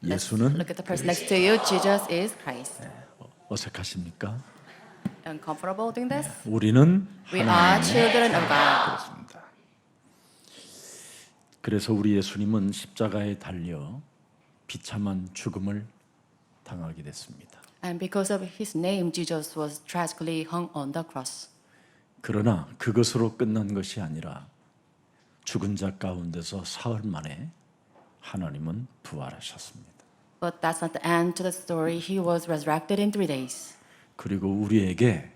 예수는 Look at the person next to you. Jesus is Christ. 어색하십니까? Uncomfortable doing this? 우리는 We are 하나님의 children of God. 그렇습니다. 그래서 우리 예수님은 십자가에 달려 비참한 죽음을 당하게 됐습니다. And because of his name, Jesus was tragically hung on the cross. 그러나 그것으로 끝난 것이 아니라 죽은 자 가운데서 사흘 만에 하나님은 부활하셨습니다. But that's not the end to the story. He was resurrected in 3 days. 그리고 우리에게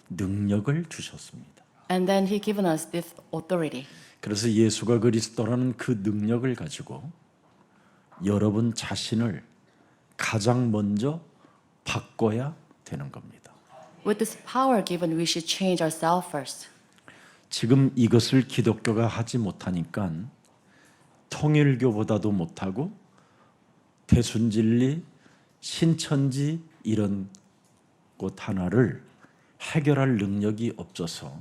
능력을 주셨습니다. And then he given us this authority. 그래서 예수가 그리스도라는 그 능력을 가지고 여러분 자신을 가장 먼저 바꿔야 되는 겁니다. With this power given, we should change ourselves first. 지금 이것을 기독교가 하지 못하니까 통일교보다도 못하고 대순진리, 신천지 이런 곳 하나를 해결할 능력이 없어서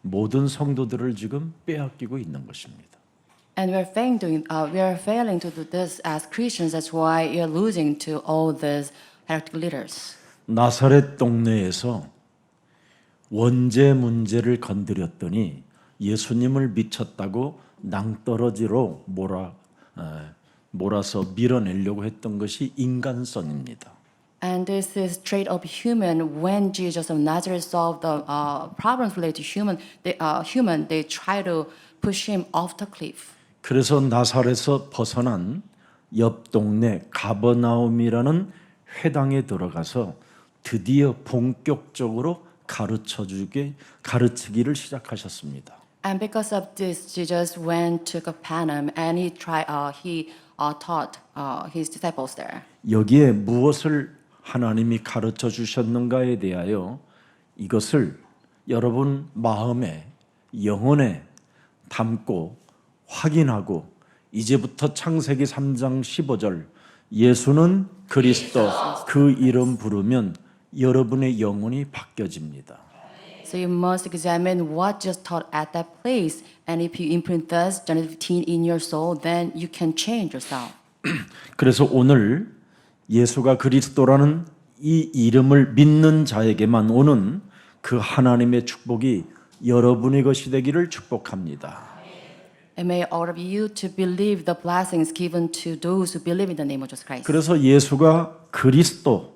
모든 성도들을 지금 빼앗기고 있는 것입니다. And we are failing to do this as Christians. That's why we are losing to all these heretical leaders. 나사렛 동네에서 원죄 문제를 건드렸더니 예수님을 미쳤다고 낭떠러지로 몰아서 밀어내려고 했던 것이 인간성입니다. And this is trait of human. When Jesus of Nazareth solved the problems related to human, they try to push him off the cliff. 그래서 나사렛에서 벗어난 옆 동네 가버나움이라는 회당에 들어가서 드디어 본격적으로 가르치기를 시작하셨습니다. And because of this, Jesus went to Capernaum and he taught his disciples there. 여기에 무엇을 하나님이 가르쳐 주셨는가에 대하여 이것을 여러분 마음에 영혼에 담고 확인하고 이제부터 창세기 3장 15절 예수는 그리스도 그 이름 부르면 여러분의 영혼이 바뀌어집니다. So you must examine what just taught at that place, and if you imprint thus John 15 in your soul, then you can change yourself. 그래서 오늘 예수가 그리스도라는 이 이름을 믿는 자에게만 오는 그 하나님의 축복이 여러분의 것이 되기를 축복합니다. And may all of you to believe the blessings given to those who believe in the name of Jesus Christ. 그래서 예수가 그리스도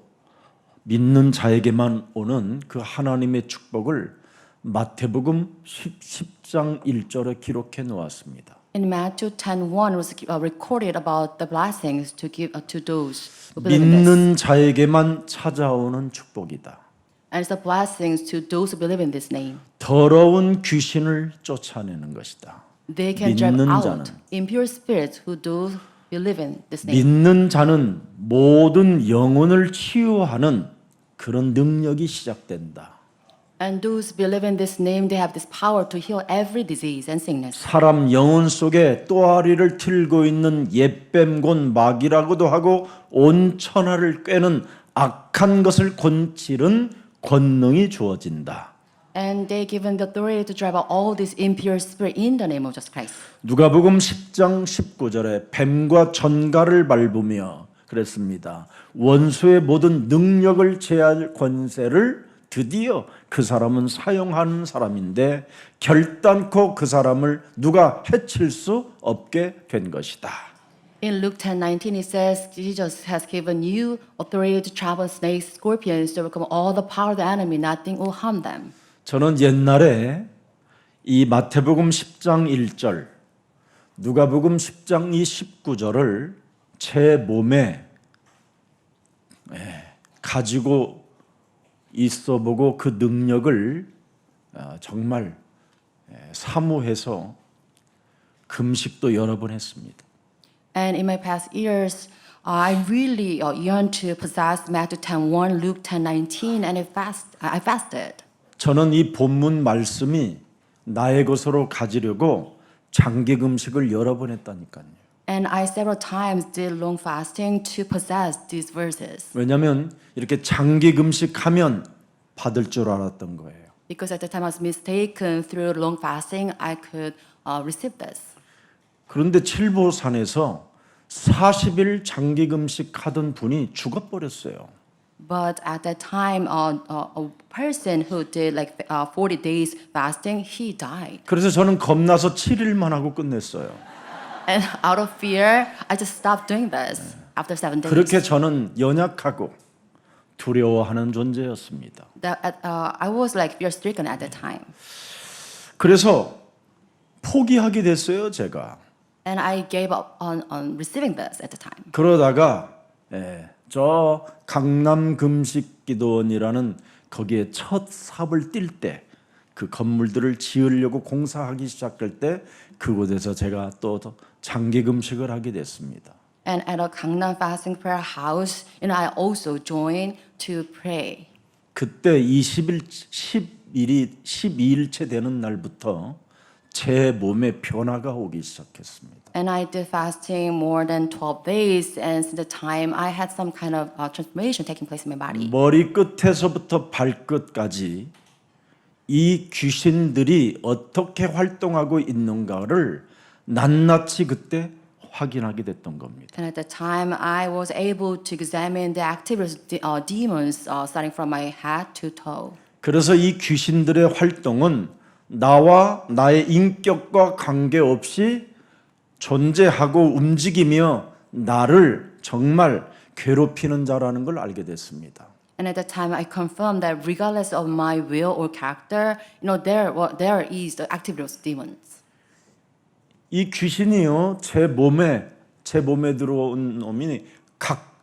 믿는 자에게만 오는 그 하나님의 축복을 마태복음 10장 1절에 기록해 놓았습니다. In Matthew 10:1 was recorded about the blessings to give to those who believe in this. 믿는 자에게만 찾아오는 축복이다. And it's the blessings to those who believe in this name. 더러운 귀신을 쫓아내는 것이다. They can drive 믿는 out 자는. impure spirits who do believe in this name. 믿는 자는 모든 영혼을 치유하는 그런 능력이 시작된다. And those who believe in this name, they have this power to heal every disease and sickness. 사람 영혼 속에 또아리를 틀고 있는 옛뱀곤 마귀라고도 하고 온 천하를 꿰는 악한 것을 곤치는 권능이 주어진다. And they given the authority to drive out all this impure spirit in the name of Jesus Christ. 누가복음 10장 19절에 뱀과 전갈을 밟으며 그랬습니다. 원수의 모든 능력을 제할 권세를 드디어 그 사람은 사용하는 사람인데 결단코 그 사람을 누가 해칠 수 없게 된 것이다. In Luke 10:19, it says Jesus has given you authority to trample snakes, scorpions, to overcome all the power of the enemy. Nothing will harm them. 저는 옛날에 이 마태복음 10장 1절, 누가복음 10장 19절을 제 몸에 가지고 있어보고 그 능력을 정말 사모해서 금식도 여러 번 했습니다. And in my past years, I really yearned to possess Matthew 10:1, Luke 10:19, and I fasted. 저는 이 본문 말씀이 나의 것으로 가지려고 장기 금식을 여러 번 했다니까요. And I several times did long fasting to possess these verses. 왜냐하면 이렇게 장기 금식하면 받을 줄 알았던 거예요. Because at the time I was mistaken through long fasting, I could receive this. 그런데 칠보산에서 40일 장기 금식 하던 분이 죽어버렸어요. But at that time, a person who did like 40 days fasting, he died. 그래서 저는 겁나서 7일만 하고 끝냈어요. And out of fear, I just stopped doing this after 7 days. 그렇게 저는 연약하고 두려워하는 존재였습니다. I was like fear-stricken at that time. 그래서 포기하게 됐어요, 제가. And I gave up on receiving this at the time. 그러다가 저 강남 금식 기도원이라는 거기에 첫 삽을 띨 때 그 건물들을 지으려고 공사하기 시작할 때 그곳에서 제가 또 장기 금식을 하게 됐습니다. And at a Gangnam Fasting Prayer House, I also joined to pray. 그때 12일째 되는 날부터 제 몸에 변화가 오기 시작했습니다. And I did fasting more than 12 days, and since the time I had some kind of transformation taking place in my body. 머리 끝에서부터 발끝까지 이 귀신들이 어떻게 활동하고 있는가를 낱낱이 그때 확인하게 됐던 겁니다. And at the time, I was able to examine the activities of demons starting from my head to toe. 그래서 이 귀신들의 활동은 나와 나의 인격과 관계없이 존재하고 움직이며 나를 정말 괴롭히는 자라는 걸 알게 됐습니다. And at that time, I confirmed that regardless of my will or character, there is the activity of demons. 이 귀신이요 제 몸에 들어온 놈이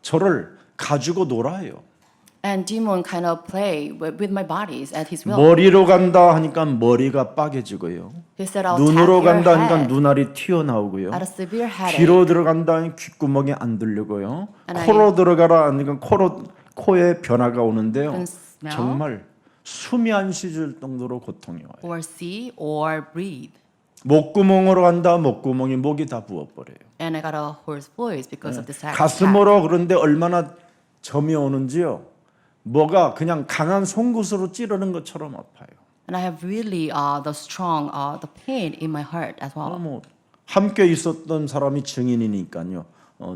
저를 가지고 놀아요. And demon kind of play with my bodies at his will. 머리로 간다 하니까 머리가 빠개지고요. He said, "I'll 눈으로 tap your 간다 하니까 head." 눈알이 튀어나오고요. At a severe headache. 귀로 들어간다 하니까 귓구멍이 안 들리고요. And 코로 들어가라 하니까 코에 변화가 오는데요. Can smell. 정말 숨이 안 쉬질 정도로 고통이 와요. Or see or breathe. 목구멍으로 간다 목이 다 부어버려요. And I got a hoarse voice because of this attack. 가슴으로 그런데 얼마나 점이 오는지요. 뭐가 그냥 강한 송곳으로 찌르는 것처럼 아파요. And I have really the pain in my heart as well. 뭐 함께 있었던 사람이 증인이니까요.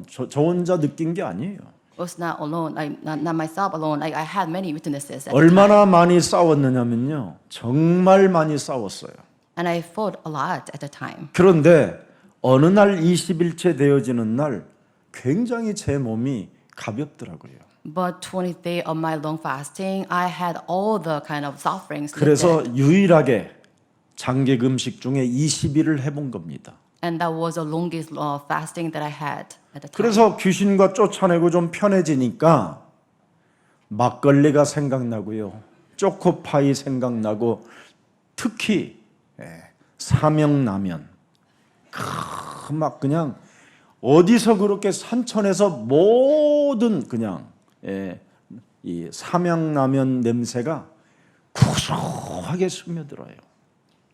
저 혼자 느낀 게 아니에요. I was not alone, not myself alone. I had many witnesses at the time. 얼마나 많이 싸웠느냐면요. 정말 많이 싸웠어요. And I fought a lot at the time. 그런데 어느 날 20일째 되어지는 날 굉장히 제 몸이 가볍더라고요. But 20th day of my long fasting, I had all the kind of sufferings. 그래서 유일하게 장기 금식 중에 20일을 해본 겁니다. And that was the longest fasting that I had at the time. 그래서 귀신과 쫓아내고 좀 편해지니까 막걸리가 생각나고요. 초코파이 생각나고 특히 삼양라면. 막 그냥 어디서 그렇게 산천에서 모든 그냥 이 삼양라면 냄새가 구수하게 스며들어요.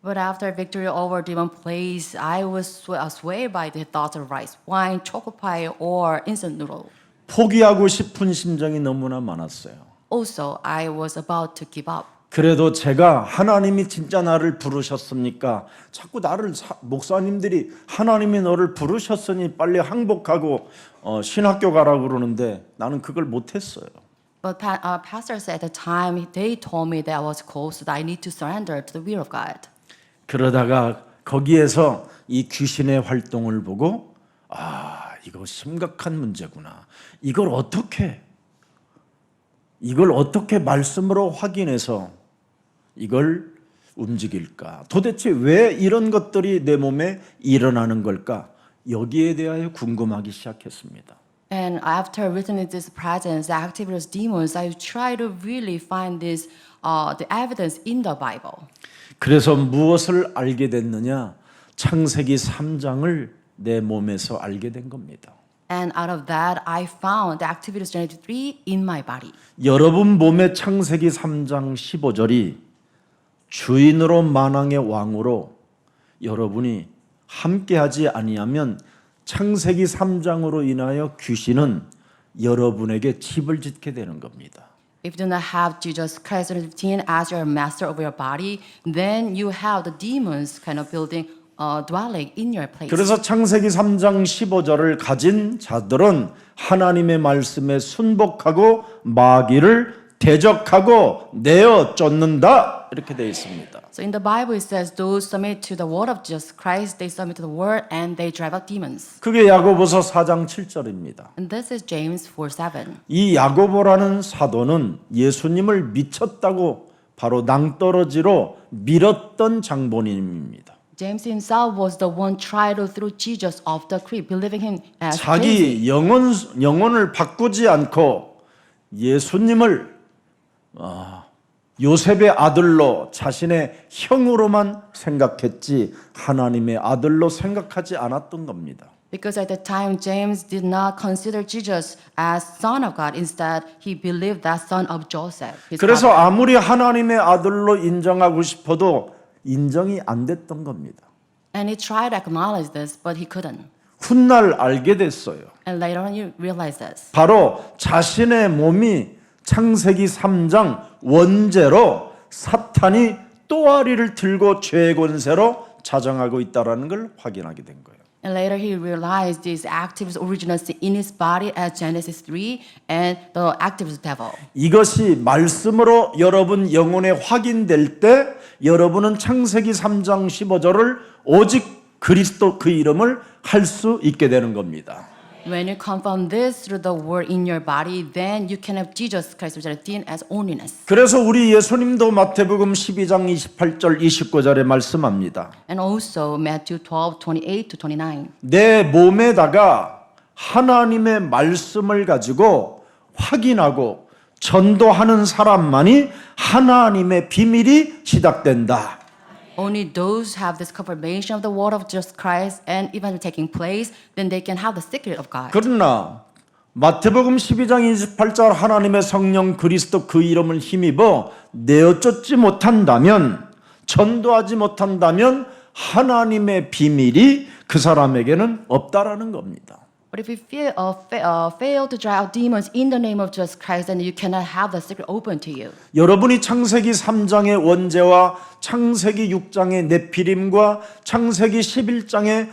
But after victory over demon plagues, I was swayed by the thoughts of rice, wine, choco pie, or instant noodle. 포기하고 싶은 심정이 너무나 많았어요. Also, I was about to give up. 그래도 제가 하나님이 진짜 나를 부르셨습니까? 자꾸 나를 목사님들이 하나님이 너를 부르셨으니 빨리 항복하고 신학교 가라고 그러는데 나는 그걸 못했어요. But pastors at the time, they told me that I was called, so that I need to surrender to the will of God. 그러다가 거기에서 이 귀신의 활동을 보고 이거 심각한 문제구나. 이걸 어떻게 말씀으로 확인해서 이걸 움직일까? 도대체 왜 이런 것들이 내 몸에 일어나는 걸까? 여기에 대하여 궁금하기 시작했습니다. And after witnessing this presence, the activities of demons, I try to really find the evidence in the Bible. 그래서 무엇을 알게 됐느냐? 창세기 3장을 내 몸에서 알게 된 겁니다. And out of that, I found the activities Genesis 3 in my body. 여러분 몸의 창세기 3장 15절이 주인으로 만왕의 왕으로 여러분이 함께하지 아니하면 창세기 3장으로 인하여 귀신은 여러분에게 집을 짓게 되는 겁니다. If you do not have Jesus Christ 15 as your master of your body, then you have the demons kind of building dwelling in your place. 그래서 창세기 3장 15절을 가진 자들은 하나님의 말씀에 순복하고 마귀를 대적하고 내어 쫓는다 이렇게 되어 있습니다. So in the Bible it says those submit to the word of Jesus Christ, they submit to the word and they drive out demons. 그게 야고보서 4장 7절입니다. And this is James 4:7. 이 야고보라는 사도는 예수님을 미쳤다고 바로 낭떠러지로 밀었던 장본인입니다. James himself was the one tried to throw Jesus off the cliff, believing him as crazy. 자기 영혼을 바꾸지 않고 예수님을 요셉의 아들로 자신의 형으로만 생각했지 하나님의 아들로 생각하지 않았던 겁니다. Because at the time James did not consider Jesus as son of God. Instead, he believed that son of Joseph. His 그래서 father. 아무리 하나님의 아들로 인정하고 싶어도 인정이 안 됐던 겁니다. And he tried to acknowledge this, but he couldn't. 훗날 알게 됐어요. And later on, he realized this. 바로 자신의 몸이 창세기 3장 원죄로 사탄이 또아리를 들고 죄의 권세로 자정하고 있다는 걸 확인하게 된 거예요. And later he realized this active original sin in his body as Genesis 3 and the active devil. 이것이 말씀으로 여러분 영혼에 확인될 때 여러분은 창세기 3장 15절을 오직 그리스도 그 이름을 할 수 있게 되는 겁니다. When you confirm this through the word in your body, then you can have Jesus Christ, which is seen as holiness. 그래서 우리 예수님도 마태복음 12장 28절 29절에 말씀합니다. And also Matthew 12:28 to 29. 내 몸에다가 하나님의 말씀을 가지고 확인하고 전도하는 사람만이 하나님의 비밀이 시작된다. Only those who have this confirmation of the word of Jesus Christ and even taking place, then they can have the secret of God. 그러나 마태복음 12장 28절 하나님의 성령 그리스도 그 이름을 힘입어 내어쫓지 못한다면 전도하지 못한다면 하나님의 비밀이 그 사람에게는 없다라는 겁니다. But if you fail to drive out demons in the name of Jesus Christ, then you cannot have the secret open to you. 여러분이 창세기 3장의 원죄와 창세기 6장의 네피림과 창세기 11장의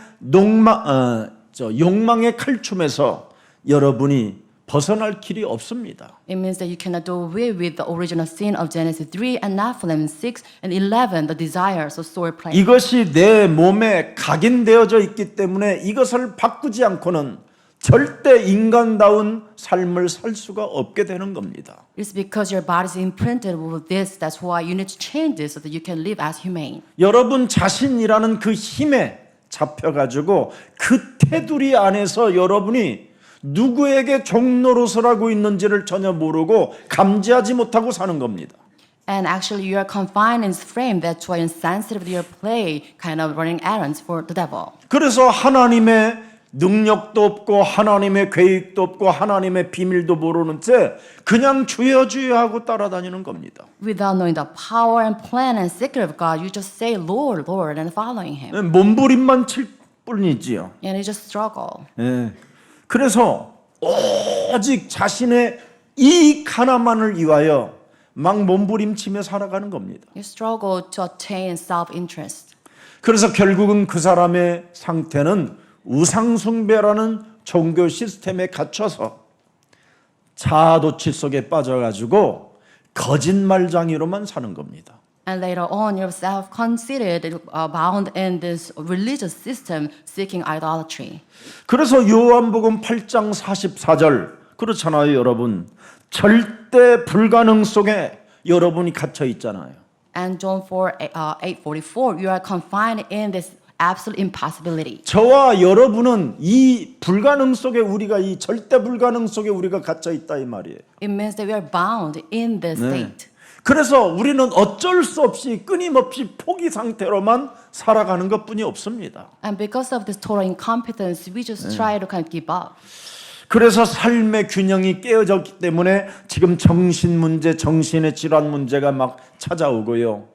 욕망의 칼춤에서 여러분이 벗어날 길이 없습니다. It means that you cannot do away with the original sin of Genesis 3 and Nephilim 6 and 11, the desires of sore play. 이것이 내 몸에 각인되어져 있기 때문에 이것을 바꾸지 않고는 절대 인간다운 삶을 살 수가 없게 되는 겁니다. It's because your body is imprinted with this. That's why you need to change this so that you can live as humane. 여러분 자신이라는 그 힘에 잡혀가지고 그 테두리 안에서 여러분이 누구에게 종노릇을 하고 있는지를 전혀 모르고 감지하지 못하고 사는 겁니다. And actually, you are confined in this frame. That's why insensitive to your play, kind of running errands for the devil. 그래서 하나님의 능력도 없고 하나님의 계획도 없고 하나님의 비밀도 모르는 채 그냥 주여 주여 하고 따라다니는 겁니다. Without knowing the power and plan and secret of God, you just say, Lord, Lord, and following Him. 몸부림만 칠 뿐이지요. And you just struggle. 예. 그래서 오직 자신의 이익 하나만을 위하여 막 몸부림치며 살아가는 겁니다. You struggle to attain self-interest. 그래서 결국은 그 사람의 상태는 우상숭배라는 종교 시스템에 갇혀서 자아도취 속에 빠져가지고 거짓말장이로만 사는 겁니다. And later on, you're self-conceited, bound in this religious system, seeking idolatry. 그래서 요한복음 8장 44절 그렇잖아요, 여러분. 절대 불가능 속에 여러분이 갇혀 있잖아요. And John 8:44, you are confined in this absolute impossibility. 저와 여러분은 이 불가능 속에 우리가 이 절대 불가능 속에 우리가 갇혀 있다 이 말이에요. It means that we are bound in this state. 그래서 우리는 어쩔 수 없이 끊임없이 포기 상태로만 살아가는 것뿐이 없습니다. And because of this total incompetence, we just try to kind of give up. 그래서 삶의 균형이 깨어졌기 때문에 지금 정신 문제, 정신의 질환 문제가 막 찾아오고요.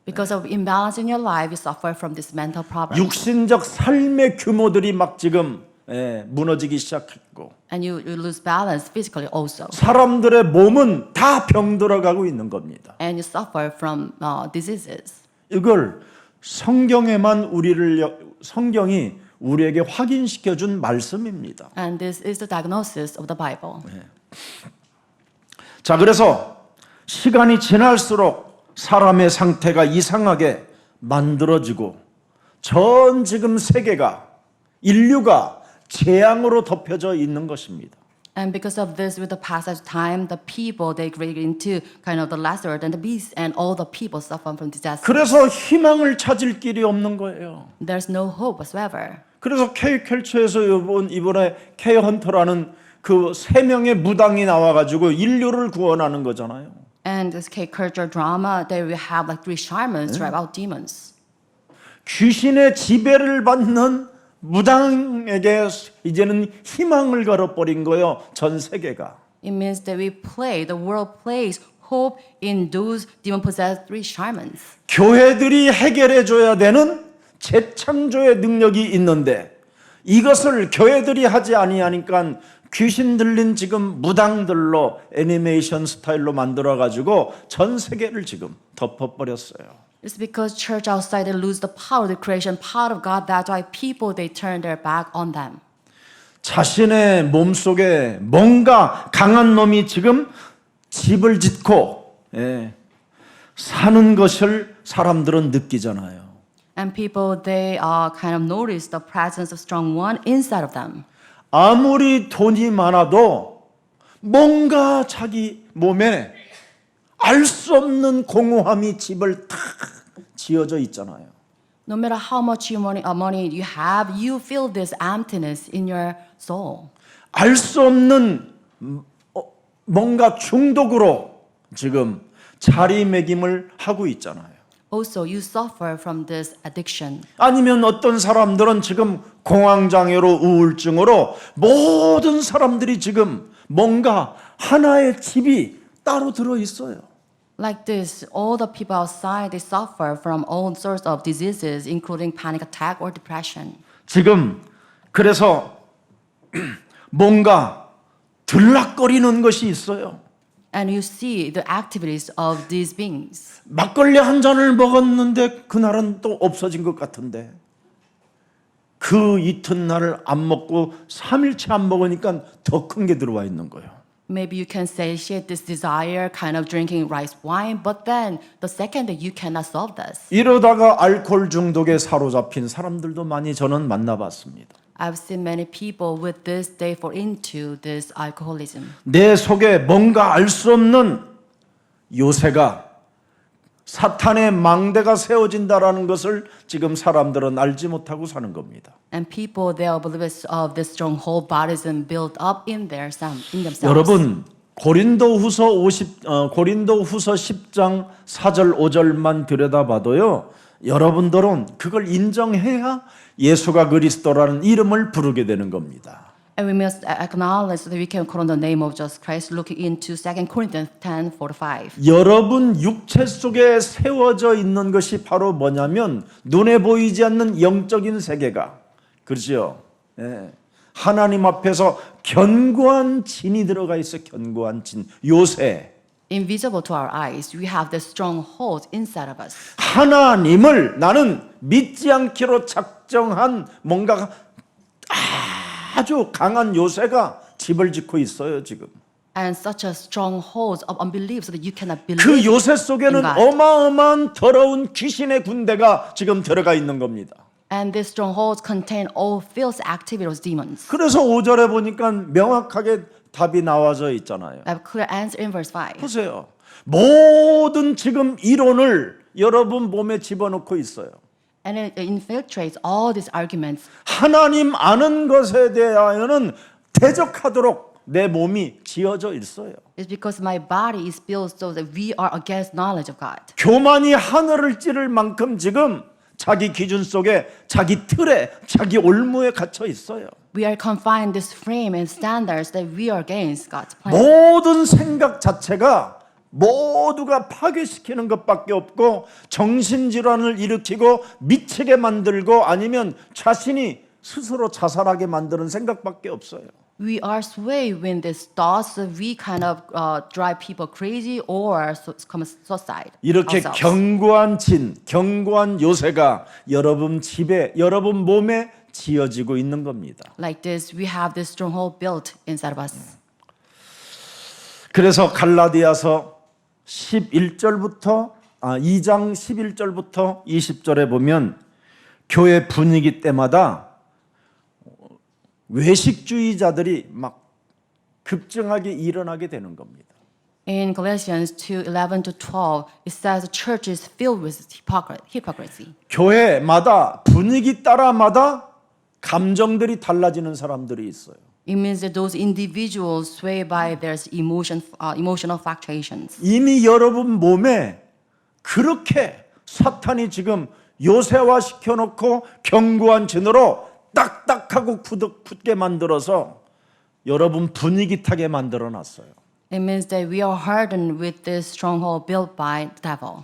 Because of imbalance in your life, you suffer from this mental problem. 육신적 삶의 규모들이 막 지금 무너지기 시작했고 And you lose balance physically also. 사람들의 몸은 다 병들어가고 있는 겁니다. And you suffer from diseases. 이걸 성경이 우리에게 확인시켜 준 말씀입니다. And this is the diagnosis of the Bible. 자, 그래서 시간이 지날수록 사람의 상태가 이상하게 만들어지고 전 지금 세계가 인류가 재앙으로 덮여져 있는 것입니다. And because of this, with the passage of time, the people, they get into kind of the lesser than the beast, and all the people suffer from disaster. 그래서 희망을 찾을 길이 없는 거예요. There's no hope whatsoever. 그래서 K컬처에서 이번에 K헌터라는 그 3명의 무당이 나와가지고 인류를 구원하는 거잖아요. And this K-culture drama, there we have like 3 shamans drive out demons. 귀신의 지배를 받는 무당에게 이제는 희망을 걸어버린 거예요. 전 세계가. It means that the world plays hope in those demon-possessed 3 shamans. 교회들이 해결해줘야 되는 재창조의 능력이 있는데 이것을 교회들이 하지 아니하니까 귀신 들린 지금 무당들로 애니메이션 스타일로 만들어가지고 전 세계를 지금 덮어버렸어요. It's because church outside they lose the power, the creation power of God. That's why people they turn their back on them. 자신의 몸속에 뭔가 강한 놈이 지금 집을 짓고 사는 것을 사람들은 느끼잖아요. And people they kind of notice the presence of strong one inside of them. 아무리 돈이 많아도 뭔가 자기 몸에 알 수 없는 공허함이 집을 탁 지어져 있잖아요. No matter how much money you have, you feel this emptiness in your soul. 알 수 없는 뭔가 중독으로 지금 자리매김을 하고 있잖아요. Also, you suffer from this addiction. 아니면 어떤 사람들은 지금 공황장애로 우울증으로 모든 사람들이 지금 뭔가 하나의 집이 따로 들어 있어요. Like this, all the people outside they suffer from all sorts of diseases, including panic attack or depression. 지금 그래서 뭔가 들락거리는 것이 있어요. And you see the activities of these beings. 막걸리 한 잔을 먹었는데 그날은 또 없어진 것 같은데 그 이튿날을 안 먹고 3일째 안 먹으니까 더 큰 게 들어와 있는 거예요. Maybe you can satiate this desire, kind of drinking rice wine, but then the second that you cannot solve this. 이러다가 알코올 중독에 사로잡힌 사람들도 많이 저는 만나봤습니다. I've seen many people with this, they fall into this alcoholism. 내 속에 뭔가 알 수 없는 요새가 사탄의 망대가 세워진다라는 것을 지금 사람들은 알지 못하고 사는 겁니다. And people, they are oblivious of this stronghold bodism built up in themselves. 여러분 고린도후서 10장 4절 5절만 들여다봐도요. 여러분들은 그걸 인정해야 예수가 그리스도라는 이름을 부르게 되는 겁니다. And we must acknowledge that we can call on the name of Jesus Christ, looking into 2 Corinthians 10:4-5. 여러분 육체 속에 세워져 있는 것이 바로 뭐냐면 눈에 보이지 않는 영적인 세계가 그렇죠. 하나님 앞에서 견고한 진이 들어가 있어. 견고한 진 요새. Invisible to our eyes, we have this stronghold inside of us. 하나님을 나는 믿지 않기로 작정한 뭔가 아주 강한 요새가 집을 짓고 있어요 지금. And such a stronghold of unbelief so that you cannot 그 believe. 요새 속에는 in God. 어마어마한 더러운 귀신의 군대가 지금 들어가 있는 겁니다. And these strongholds contain all false activities of demons. 그래서 5절에 보니까 명확하게 답이 나와져 있잖아요. I have a clear answer in verse 5. 보세요. 모든 지금 이론을 여러분 몸에 집어넣고 있어요. And it infiltrates all these arguments. 하나님 아는 것에 대하여는 대적하도록 내 몸이 지어져 있어요. It's because my body is built so that we are against knowledge of God. 교만이 하늘을 찌를 만큼 지금 자기 기준 속에 자기 틀에 자기 올무에 갇혀 있어요. We are confined this frame and standards that we are against God's plan. 모든 생각 자체가 모두가 파괴시키는 것밖에 없고 정신질환을 일으키고 미치게 만들고 아니면 자신이 스스로 자살하게 만드는 생각밖에 없어요. we are swayed when these thoughts we kind of drive people crazy or commit suicide. 이렇게 ourselves. 견고한 진, 견고한 요새가 여러분 집에, 여러분 몸에 지어지고 있는 겁니다. Like this, we have this stronghold built inside of us. 그래서 갈라디아서 2장 11절부터 20절에 보면 교회 분위기 때마다 외식주의자들이 막 급증하게 일어나게 되는 겁니다. In Galatians 2:11 to 12, it says the church is filled with hypocrisy. 교회마다 분위기 따라마다 감정들이 달라지는 사람들이 있어요. It means that those individuals swayed by their emotional fluctuations. 이미 여러분 몸에 그렇게 사탄이 지금 요새화 시켜놓고 견고한 진으로 딱딱하고 굳게 만들어서 여러분 분위기 타게 만들어 놨어요. It means that we are hardened with this stronghold built by the devil.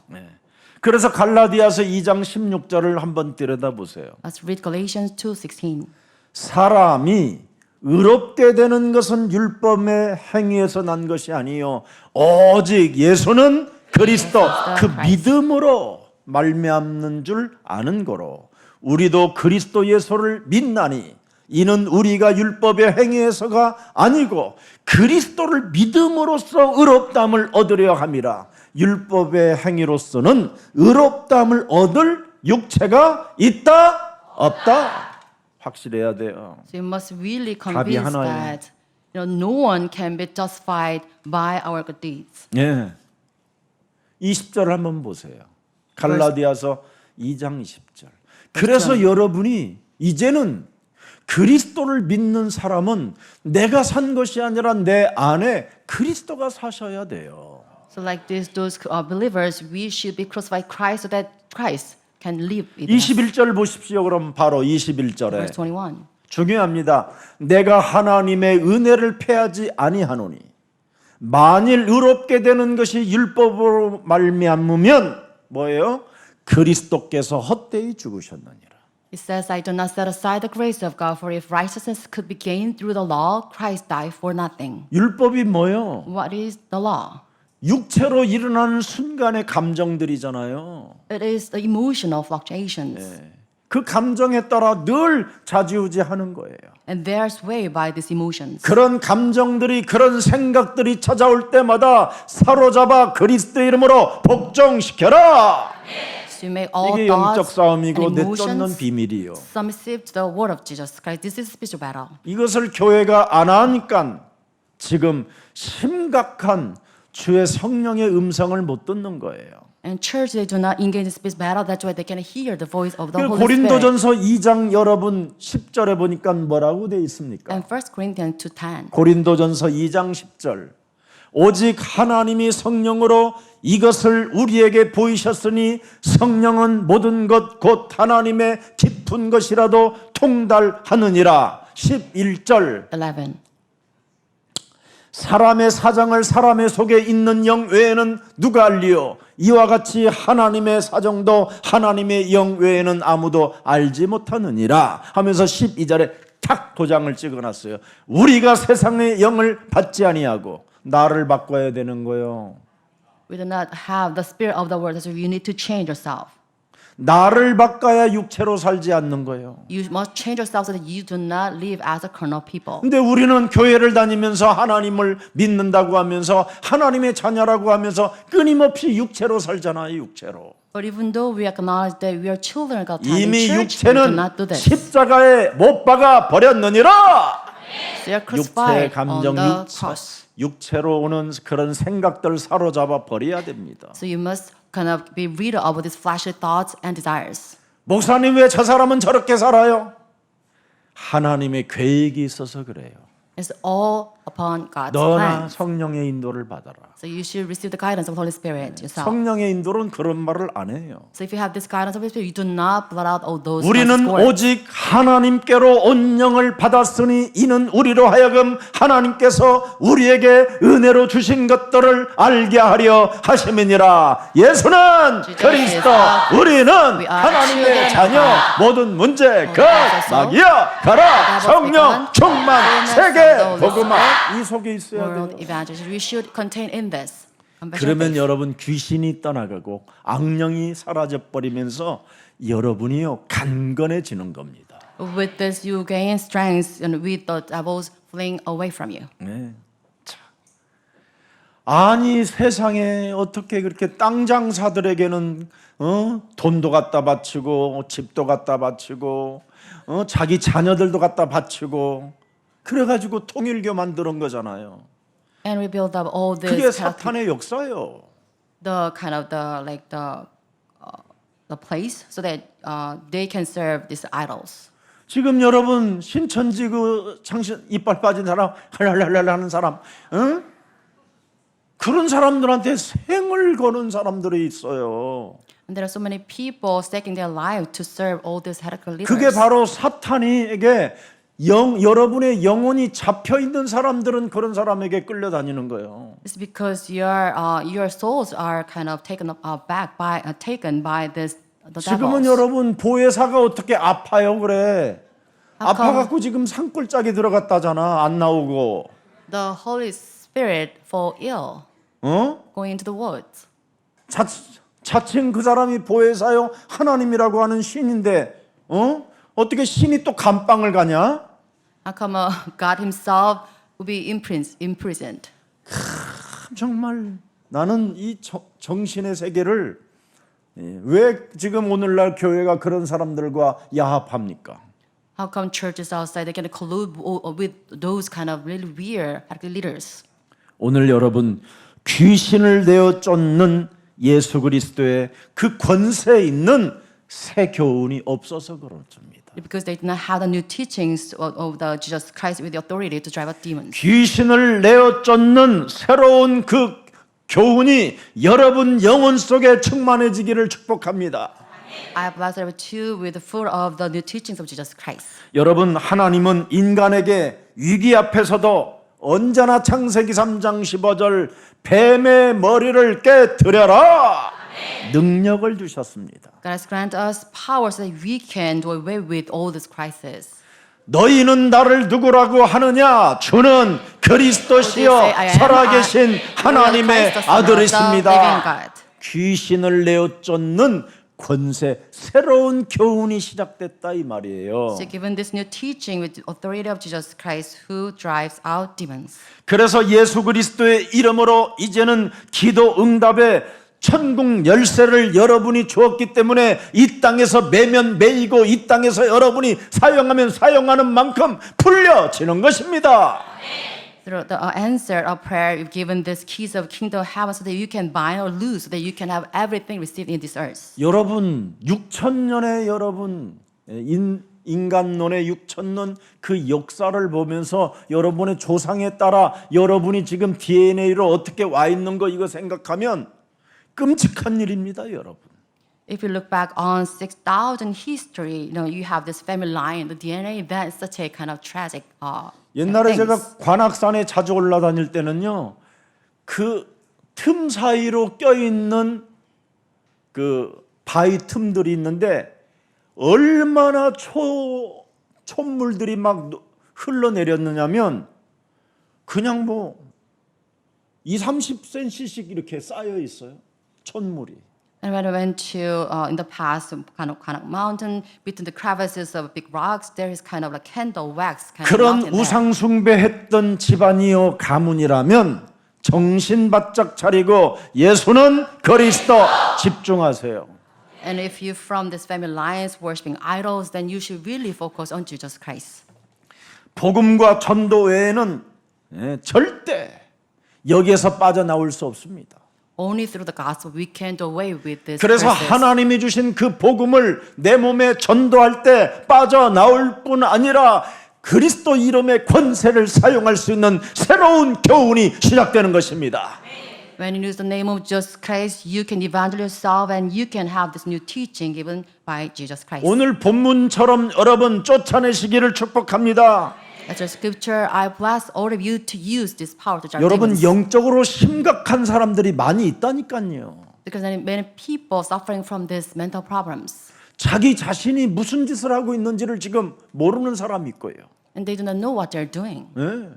그래서 갈라디아서 2장 16절을 한번 들여다보세요. Let's read Galatians 2:16. 사람이 의롭게 되는 것은 율법의 행위에서 난 것이 아니요 오직 예수는 그리스도 그 믿음으로 말미암는 줄 아는 거로 우리도 그리스도 예수를 믿나니 이는 우리가 율법의 행위에서가 아니고 그리스도를 믿음으로써 의롭다함을 얻으려 함이라. 율법의 행위로서는 의롭다함을 얻을 육체가 있다 없다 확실해야 돼요. So you must really 답이 convince 하나예요. that no one can be justified by our good deeds. 예. 20절 한번 보세요. 갈라디아서 2장 20절. 그래서 여러분이 이제는 그리스도를 믿는 사람은 내가 산 것이 아니라 내 안에 그리스도가 사셔야 돼요. So like this, those believers, we should be crucified Christ so that Christ can live in us. 21절 보십시오. 그럼 바로 21절에 Verse 21. 중요합니다. 내가 하나님의 은혜를 패하지 아니하노니 만일 의롭게 되는 것이 율법으로 말미암으면 뭐예요? 그리스도께서 헛되이 죽으셨느니라. It says, I do not set aside the grace of God, for if righteousness could be gained through the law, Christ died for nothing. 율법이 뭐예요? What is the law? 육체로 일어나는 순간의 감정들이잖아요. It is the emotional fluctuations. 그 감정에 따라 늘 좌지우지하는 거예요. And they are swayed by these emotions. 그런 감정들이 그런 생각들이 찾아올 때마다 사로잡아 그리스도 이름으로 복종시켜라. So you make all 이게 영적 thoughts 싸움이고 and 내쫓는 emotions 비밀이요. submissive to the word of Jesus Christ. This is spiritual battle. 이것을 교회가 안 하니까 지금 심각한 주의 성령의 음성을 못 듣는 거예요. And church, they do not engage in spiritual battle. That's why they can hear the voice of the 그 Holy Spirit. 고린도전서 2장 여러분 10절에 보니까 뭐라고 돼 있습니까? And 1 Corinthians 2:10. 고린도전서 2장 10절 오직 하나님이 성령으로 이것을 우리에게 보이셨으니 성령은 모든 것 곧 하나님의 깊은 것이라도 통달하느니라. 11절 11. 사람의 사정을 사람의 속에 있는 영 외에는 누가 알리요? 이와 같이 하나님의 사정도 하나님의 영 외에는 아무도 알지 못하느니라 하면서 12절에 탁 도장을 찍어놨어요. 우리가 세상의 영을 받지 아니하고 나를 바꿔야 되는 거예요. We do not have the spirit of the world, so you need to change yourself. 나를 바꿔야 육체로 살지 않는 거예요. You must change yourself so that you do not live as a carnal people. 근데 우리는 교회를 다니면서 하나님을 믿는다고 하면서 하나님의 자녀라고 하면서 끊임없이 육체로 살잖아요. 육체로. But even though we acknowledge that we are children of God in 이미 church, we do 육체는 not do this. 십자가에 못 박아 버렸느니라. They are 육체 crucified on 감정 the cross. 육체로 오는 그런 생각들 사로잡아 버려야 됩니다. So you must kind of be rid of these fleshly thoughts and desires. 목사님 왜 저 사람은 저렇게 살아요? 하나님의 계획이 있어서 그래요. It's all upon God's 너나 plan. 성령의 인도를 받아라. So you should receive the guidance of the Holy Spirit yourself. 성령의 인도는 그런 말을 안 해요. So if you have this guidance of the Spirit, you do not blot out all those 우리는 nonsense words. 오직 하나님께로 온 영을 받았으니 이는 우리로 하여금 하나님께서 우리에게 은혜로 주신 것들을 알게 하려 하심이니라. 예수는 그리스도, 우리는 하나님의 자녀, 모든 문제 것, 마귀야 가라, 성령 충만, 세계 복음화 이 속에 있어야 돼요. World evangelism. We should contain in this. 그러면 여러분 귀신이 떠나가고 악령이 사라져 버리면서 여러분이요 강건해지는 겁니다. With this, you gain strength, and with the devils fleeing away from you. 네. 자. 아니 세상에 어떻게 그렇게 땅 장사들에게는 돈도 갖다 바치고 집도 갖다 바치고 자기 자녀들도 갖다 바치고 그래가지고 통일교 만드는 거잖아요. And we build up all this 그게 kind of 사탄의 역사예요. the place so that they can serve these idols. 지금 여러분 신천지 그 장신 이빨 빠진 사람 할랄랄랄 하는 사람, 그런 사람들한테 생을 거는 사람들이 있어요. And there are so many people staking their life to serve all these heretical leaders. 그게 바로 사탄이에게 여러분의 영혼이 잡혀 있는 사람들은 그런 사람에게 끌려다니는 거예요. It's because your souls are kind of taken by this the 지금은 devils. 여러분 보혜사가 어떻게 아파요 그래? How come? 아파갖고 지금 산골짜기 들어갔다잖아. 안 나오고. The Holy Spirit fall ill, going into the woods. 자칭 그 사람이 보혜사요 하나님이라고 하는 신인데 어떻게 신이 또 감방을 가냐? How come God Himself will be imprisoned? 정말 나는 이 정신의 세계를 왜 지금 오늘날 교회가 그런 사람들과 야합합니까? How come churches outside they can collude with those kind of really weird heretical leaders? 오늘 여러분 귀신을 내어 쫓는 예수 그리스도의 그 권세 있는 새 교훈이 없어서 그렇습니다. Because they did not have the new teachings of the Jesus Christ with the authority to drive out demons. 귀신을 내어 쫓는 새로운 그 교훈이 여러분 영혼 속에 충만해지기를 축복합니다. I bless you with the fruit of the new teachings of Jesus Christ. 여러분 하나님은 인간에게 위기 앞에서도 언제나 창세기 3장 15절 뱀의 머리를 깨뜨려라 능력을 주셨습니다. God has granted us power so that we can do away with all this crisis. 너희는 나를 누구라고 하느냐? 주는 그리스도시요 살아계신 하나님의 아들이십니다. 귀신을 내어 쫓는 권세, 새로운 교훈이 시작됐다 이 말이에요. So given this new teaching with the authority of Jesus Christ who drives out demons. 그래서 예수 그리스도의 이름으로 이제는 기도 응답에 천국 열쇠를 여러분이 주었기 때문에 이 땅에서 매면 매이고 이 땅에서 여러분이 사용하면 사용하는 만큼 풀려지는 것입니다. Through the answer of prayer, you've given this keys of kingdom of heaven so that you can bind or loose, so that you can have everything received in this earth. 여러분 6,000년의 여러분 인간론의 6,000년 그 역사를 보면서 여러분의 조상에 따라 여러분이 지금 DNA로 어떻게 와 있는 거 이거 생각하면 끔찍한 일입니다, 여러분. If you look back on 6,000 history, you have this family line, the DNA. That is such a kind of tragic. 옛날에 things. 제가 관악산에 자주 올라다닐 때는요, 그 틈 사이로 껴 있는 그 바위 틈들이 있는데 얼마나 촛물들이 막 흘러내렸느냐면 그냥 뭐 20-30cm씩 이렇게 쌓여 있어요. 촛물이. And when I went to in the past kind of mountain between the crevices of big rocks, there is kind of like candle wax kind of 그런 mountain there. 우상 숭배했던 집안이요 가문이라면 정신 바짝 차리고 예수는 그리스도 집중하세요. And if you from this family lines worshiping idols, then you should really focus on Jesus Christ. 복음과 전도 외에는 절대 여기에서 빠져나올 수 없습니다. Only through the gospel we can do away with this. 그래서 curses. 하나님이 주신 그 복음을 내 몸에 전도할 때 빠져나올 뿐 아니라 그리스도 이름의 권세를 사용할 수 있는 새로운 교훈이 시작되는 것입니다. When you use the name of Jesus Christ, you can evangelize yourself and you can have this new teaching given by Jesus Christ. 오늘 본문처럼 여러분 쫓아내시기를 축복합니다. As a scripture, I bless all of you to use this power to drive 여러분 demons. 영적으로 심각한 사람들이 많이 있다니까요. Because many people suffering from these mental problems. 자기 자신이 무슨 짓을 하고 있는지를 지금 모르는 사람이 있고요. And they do not know what they're doing. 네.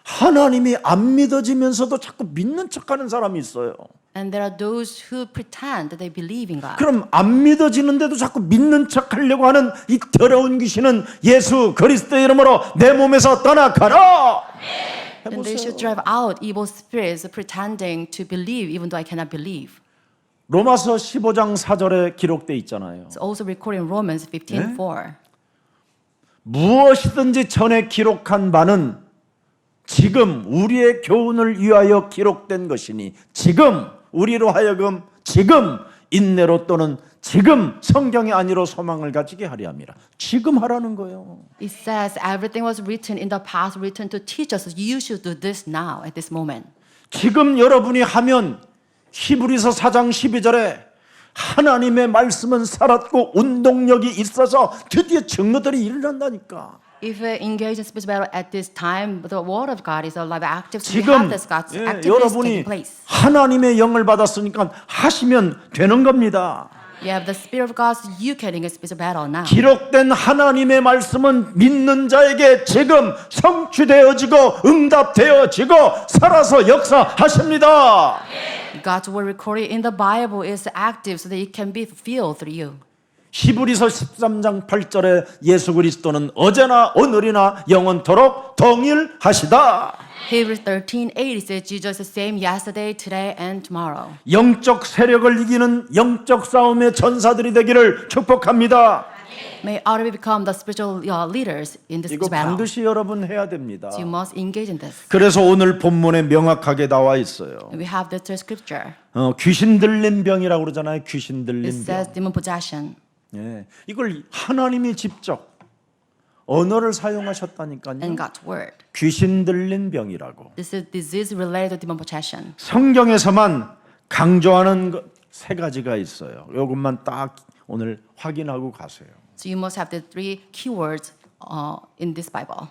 하나님이 안 믿어지면서도 자꾸 믿는 척하는 사람이 있어요. And there are those who pretend that they believe in God. 그럼 안 믿어지는데도 자꾸 믿는 척하려고 하는 이 더러운 귀신은 예수 그리스도의 이름으로 내 몸에서 떠나가라. And they should drive out evil spirits pretending to believe even though I cannot believe. 로마서 15장 4절에 기록돼 있잖아요. It's also recorded in Romans 15:4. 무엇이든지 전에 기록한 바는 지금 우리의 교훈을 위하여 기록된 것이니 지금 우리로 하여금 지금 인내로 또는 지금 성경이 아니로 소망을 가지게 하려 함이라. 지금 하라는 거예요. It says everything was written in the past, written to teach us. You should do this now at this moment. 지금 여러분이 하면 히브리서 4장 12절에 하나님의 말씀은 살았고 운동력이 있어서 드디어 증거들이 일어난다니까. If we engage in spiritual battle at this time, the word of God is alive, active. So we 지금 have this God's activities taking 여러분이 place. 하나님의 영을 받았으니까 하시면 되는 겁니다. You have the Spirit of God, so you can engage spiritual battle now. 기록된 하나님의 말씀은 믿는 자에게 지금 성취되어지고 응답되어지고 살아서 역사하십니다. God's word recorded in the Bible is active, so that it can be fulfilled through you. 히브리서 13장 8절에 예수 그리스도는 어제나 오늘이나 영원토록 동일하시다. Hebrews 13:8 says Jesus is the same yesterday, today, and tomorrow. 영적 세력을 이기는 영적 싸움의 전사들이 되기를 축복합니다. May all of you become the spiritual leaders in this 이거 battle. 반드시 여러분 해야 됩니다. So you must engage in this. 그래서 오늘 본문에 명확하게 나와 있어요. And we have this scripture. 귀신 들린 병이라고 그러잖아요. 귀신 It 들린 says 병. demon possession. 예, 이걸 하나님이 직접 언어를 사용하셨다니까요. And God's word. 귀신 들린 병이라고. This is disease related to demon possession. 성경에서만 강조하는 세 가지가 있어요. 이것만 딱 오늘 확인하고 가세요. So you must have the three keywords in this Bible.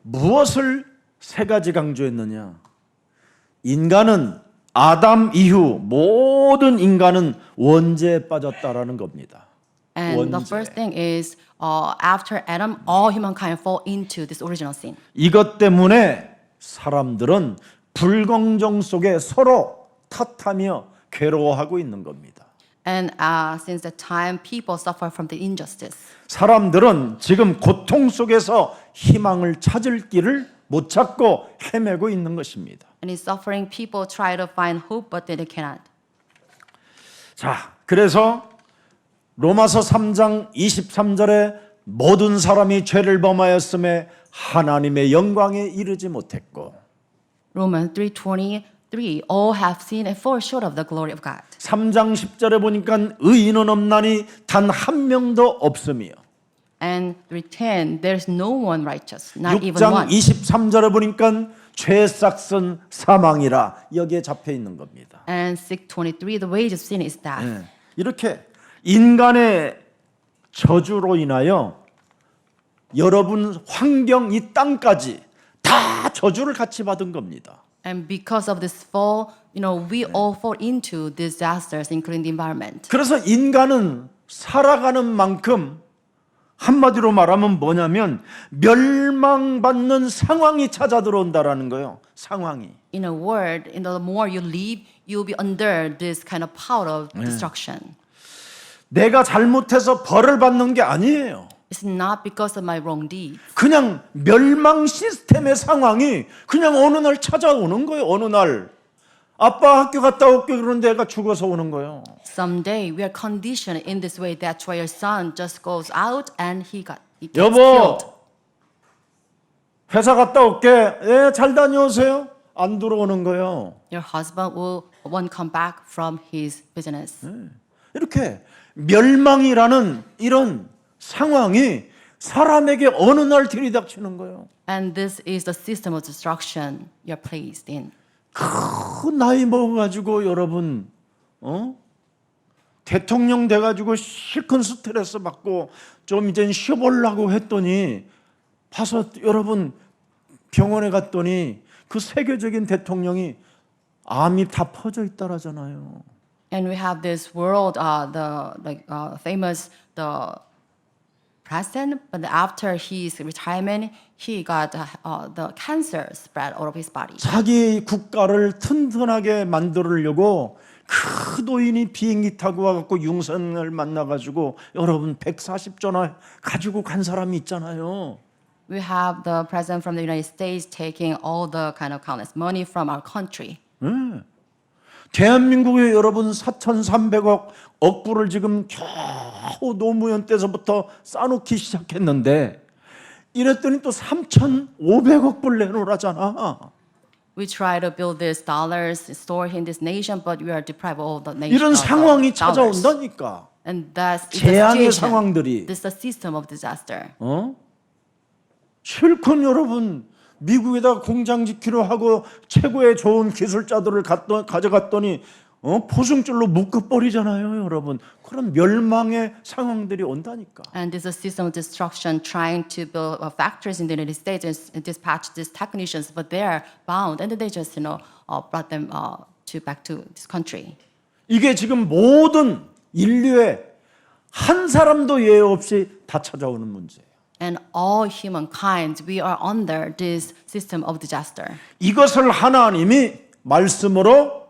무엇을 세 가지 강조했느냐? 인간은 아담 이후 모든 인간은 원죄에 빠졌다라는 겁니다. And the 원죄. first thing is after Adam, all humankind fall into this original sin. 이것 때문에 사람들은 불공정 속에 서로 탓하며 괴로워하고 있는 겁니다. And since that time, people suffer from the injustice. 사람들은 지금 고통 속에서 희망을 찾을 길을 못 찾고 헤매고 있는 것입니다. And in suffering, people try to find hope, but they cannot. 자, 그래서 로마서 3장 23절에 모든 사람이 죄를 범하였음에 하나님의 영광에 이르지 못했고 Romans 3:23, all have sinned and fall short of the glory of God. 3장 10절에 보니까 의인은 없나니 단 한 명도 없으며 And 3:10, there's no one righteous, not even 6장 one. 23절에 보니까 죄 싹은 사망이라 여기에 잡혀 있는 겁니다. And 6:23, the wage of sin is death. 네. 이렇게 인간의 저주로 인하여 여러분 환경 이 땅까지 다 저주를 같이 받은 겁니다. And because of this fall, we all fall into disasters, including the environment. 그래서 인간은 살아가는 만큼 한마디로 말하면 뭐냐면 멸망받는 상황이 찾아 들어온다라는 거예요. 상황이. In a word, the more you live, you'll be under this kind of power of destruction. 내가 잘못해서 벌을 받는 게 아니에요. It's not because of my wrong deeds. 그냥 멸망 시스템의 상황이 그냥 어느 날 찾아오는 거예요. 어느 날. 아빠 학교 갔다 올게 그러는데 애가 죽어서 오는 거예요. Someday we are conditioned in this way. That's why your son just goes out and he gets 여보, killed. 회사 갔다 올게. 예, 잘 다녀오세요. 안 들어오는 거예요. Your husband won't come back from his business. 이렇게 멸망이라는 이런 상황이 사람에게 어느 날 들이닥치는 거예요. And this is the system of destruction you're placed in. 그 나이 먹어가지고 여러분, 대통령 돼가지고 실컷 스트레스 받고 좀 이제 쉬어보려고 했더니 봐서 여러분 병원에 갔더니 그 세계적인 대통령이 암이 다 퍼져 있다라잖아요. And we have this world, famous president, but after his retirement, he got the cancer spread all over his body. 자기 국가를 튼튼하게 만들려고 그 노인이 비행기 타고 와갖고 융선을 만나가지고 여러분 140조나 가지고 간 사람이 있잖아요. We have the president from the United States taking all the kind of countless money from our country. 대한민국에 여러분 4,300억 불을 지금 겨우 노무현 때서부터 쌓아놓기 시작했는데 이랬더니 또 3,500억 불 내놓으라잖아. We try to build these dollars stored in this nation, but we are deprived of all the nation. 이런 상황이 dollars. 찾아온다니까. And that's the 재앙의 situation. 상황들이. This is the system of disaster. 실컷 여러분 미국에다 공장 짓기로 하고 최고의 좋은 기술자들을 가져갔더니 포승줄로 묶어버리잖아요, 여러분. 그런 멸망의 상황들이 온다니까. And this is a system of destruction trying to build factories in the United States and dispatch these technicians, but they're bound, and they just brought them back to this country. 이게 지금 모든 인류의 한 사람도 예외 없이 다 찾아오는 문제예요. And all humankind, we are under this system of disaster. 이것을 하나님이 말씀으로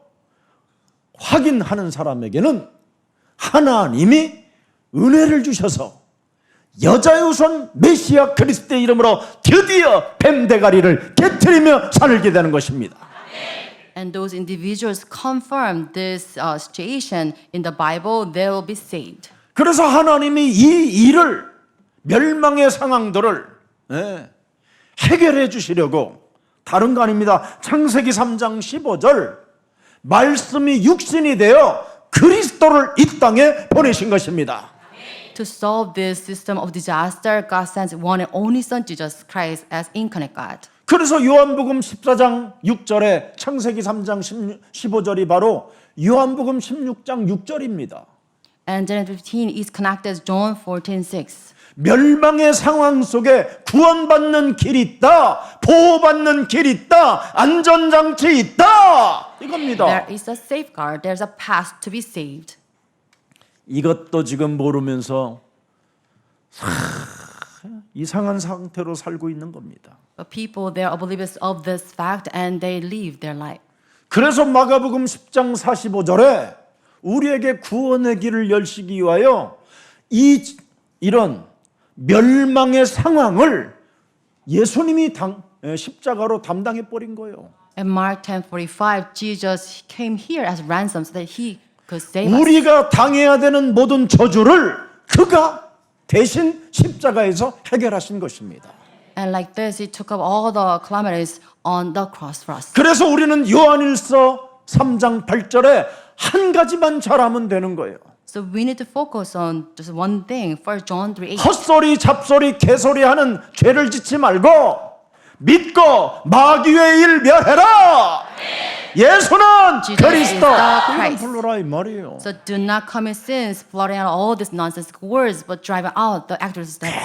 확인하는 사람에게는 하나님이 은혜를 주셔서 여자의 메시아 그리스도의 이름으로 드디어 뱀 대가리를 깨트리며 살게 되는 것입니다. And those individuals confirm this situation in the Bible, they will be saved. 그래서 하나님이 이 일을 멸망의 상황들을 해결해 주시려고 다른 거 아닙니다. 창세기 3장 15절 말씀이 육신이 되어 그리스도를 이 땅에 보내신 것입니다. To solve this system of disaster, God sends one and only Son, Jesus Christ, as incarnate God. 그래서 요한복음 14장 6절에 창세기 3장 15절이 바로 요한복음 16장 6절입니다. And John 15 is connected to John 14:6. 멸망의 상황 속에 구원받는 길이 있다, 보호받는 길이 있다, 안전장치 있다, 이겁니다. There is a safeguard, there's a path to be saved. 이것도 지금 모르면서 이상한 상태로 살고 있는 겁니다. But people, they are oblivious of this fact and they live their life. 그래서 마가복음 10장 45절에 우리에게 구원의 길을 열시기 위하여 이런 멸망의 상황을 예수님이 십자가로 담당해 버린 거예요. In Mark 10:45, Jesus came here as ransom so that he could save us. 우리가 당해야 되는 모든 저주를 그가 대신 십자가에서 해결하신 것입니다. And like this, he took up all the calamities on the cross for us. 그래서 우리는 요한일서 3장 8절에 한 가지만 잘하면 되는 거예요. So we need to focus on just one thing. 1 John 3:8. 헛소리, 잡소리, 개소리 하는 죄를 짓지 말고 믿고 마귀의 일 멸해라. 예수는 Jesus 그리스도. is the 이건 Christ. 불러라 이 말이에요. So do not commit sins, blotting out all these nonsensical words, but driving out the actors of devil.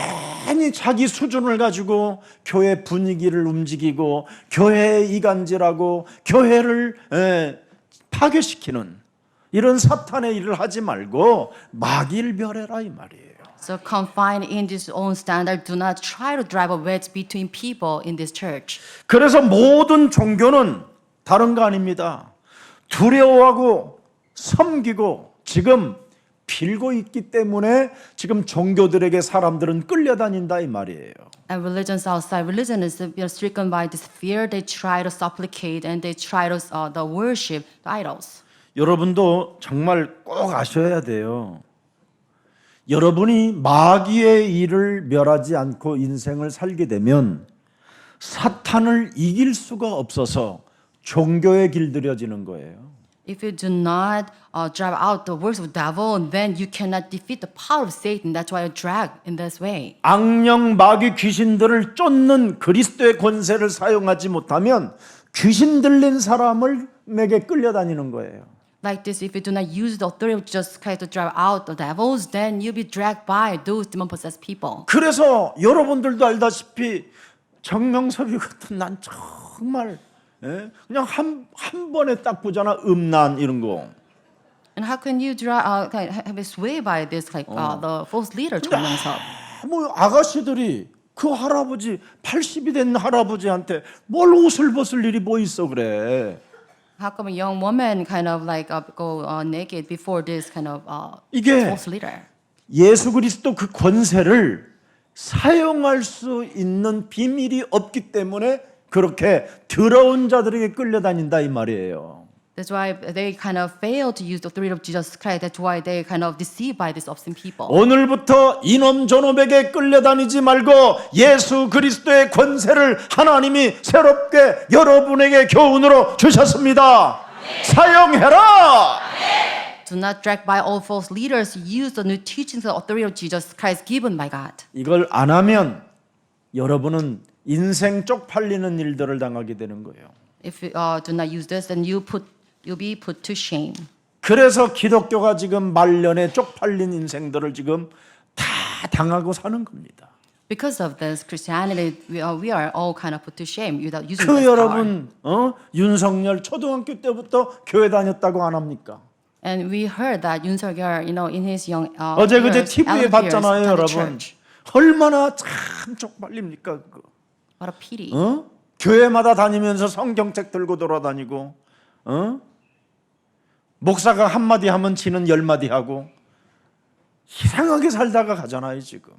괜히 자기 수준을 가지고 교회 분위기를 움직이고 교회 이간질하고 교회를 파괴시키는 이런 사탄의 일을 하지 말고 마귀를 멸해라 이 말이에요. So confined in this own standard, do not try to drive a wedge between people in this church. 그래서 모든 종교는 다른 거 아닙니다. 두려워하고 섬기고 지금 빌고 있기 때문에 지금 종교들에게 사람들은 끌려다닌다 이 말이에요. And religions outside religion is stricken by this fear. They try to supplicate and they try to the worship the idols. 여러분도 정말 꼭 아셔야 돼요. 여러분이 마귀의 일을 멸하지 않고 인생을 살게 되면 사탄을 이길 수가 없어서 종교에 길들여지는 거예요. If you do not drive out the works of the devil, then you cannot defeat the power of Satan. That's why you drag in this way. 악령 마귀 귀신들을 쫓는 그리스도의 권세를 사용하지 못하면 귀신 들린 사람에게 끌려다니는 거예요. Like this, if you do not use the authority of Jesus Christ to drive out the devils, then you'll be dragged by those demon-possessed people. 그래서 여러분들도 알다시피 정명섭이 같은 난 정말 그냥 한 번에 딱 보잖아. 음란 이런 거. And how can you have a sway by this, the false leader, Chong Myung-sub? 뭐 아가씨들이 그 할아버지 80이 된 할아버지한테 뭘 옷을 벗을 일이 뭐 있어 그래. How come a young woman go naked before this 이게 false leader? 예수 그리스도 그 권세를 사용할 수 있는 비밀이 없기 때문에 그렇게 더러운 자들에게 끌려다닌다 이 말이에요. That's why they fail to use the authority of Jesus Christ. That's why they deceived by these obscene people. 오늘부터 이놈 저놈에게 끌려다니지 말고 예수 그리스도의 권세를 하나님이 새롭게 여러분에게 교훈으로 주셨습니다. 사용해라. Do not drag by all false leaders. Use the new teachings and authority of Jesus Christ given by God. 이걸 안 하면 여러분은 인생 쪽팔리는 일들을 당하게 되는 거예요. If you do not use this, then you'll be put to shame. 그래서 기독교가 지금 말년에 쪽팔린 인생들을 지금 다 당하고 사는 겁니다. Because of this, Christianity, we are all put to shame without using 그 this power. 여러분 윤석열 초등학교 때부터 교회 다녔다고 안 합니까? And we heard that Yoon Suk-yeol, in his young 어제 그제 years, TV에 elder years, 봤잖아요, attended 여러분. church. 얼마나 참 쪽팔립니까 그거. What a pity. 교회마다 다니면서 성경책 들고 돌아다니고, 목사가 한 마디 하면 지는 10마디 하고 이상하게 살다가 가잖아요 지금.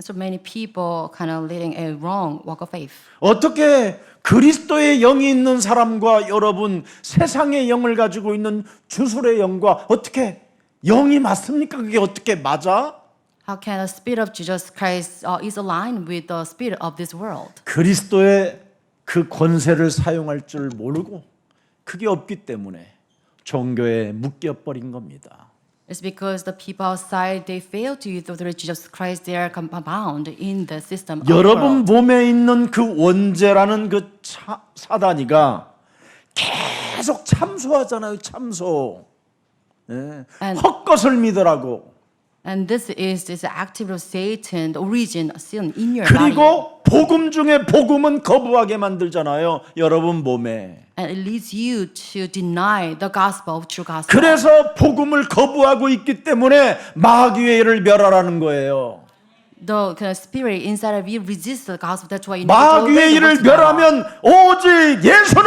So many people leading a wrong walk of faith. 어떻게 그리스도의 영이 있는 사람과 여러분 세상의 영을 가지고 있는 주술의 영과 어떻게 영이 맞습니까? 그게 어떻게 맞아? How can the spirit of Jesus Christ is aligned with the spirit of this world? 그리스도의 그 권세를 사용할 줄 모르고 그게 없기 때문에 종교에 묶여버린 겁니다. It's because the people outside they fail to use the authority of Jesus Christ. They are bound in the system of the 여러분 world. 몸에 있는 그 원죄라는 그 사단이가 계속 참소하잖아요. 참소. 헛것을 믿으라고. And this is activity of Satan, the origin of sin in your body. 그리고 복음 중에 복음은 거부하게 만들잖아요. 여러분 몸에. And it leads you to deny the gospel of true gospel. 그래서 복음을 거부하고 있기 때문에 마귀의 일을 멸하라는 거예요. The spirit inside of you resists the gospel. That's why you need to throw away 마귀의 the 일을 words of God. 멸하면 오직 예수는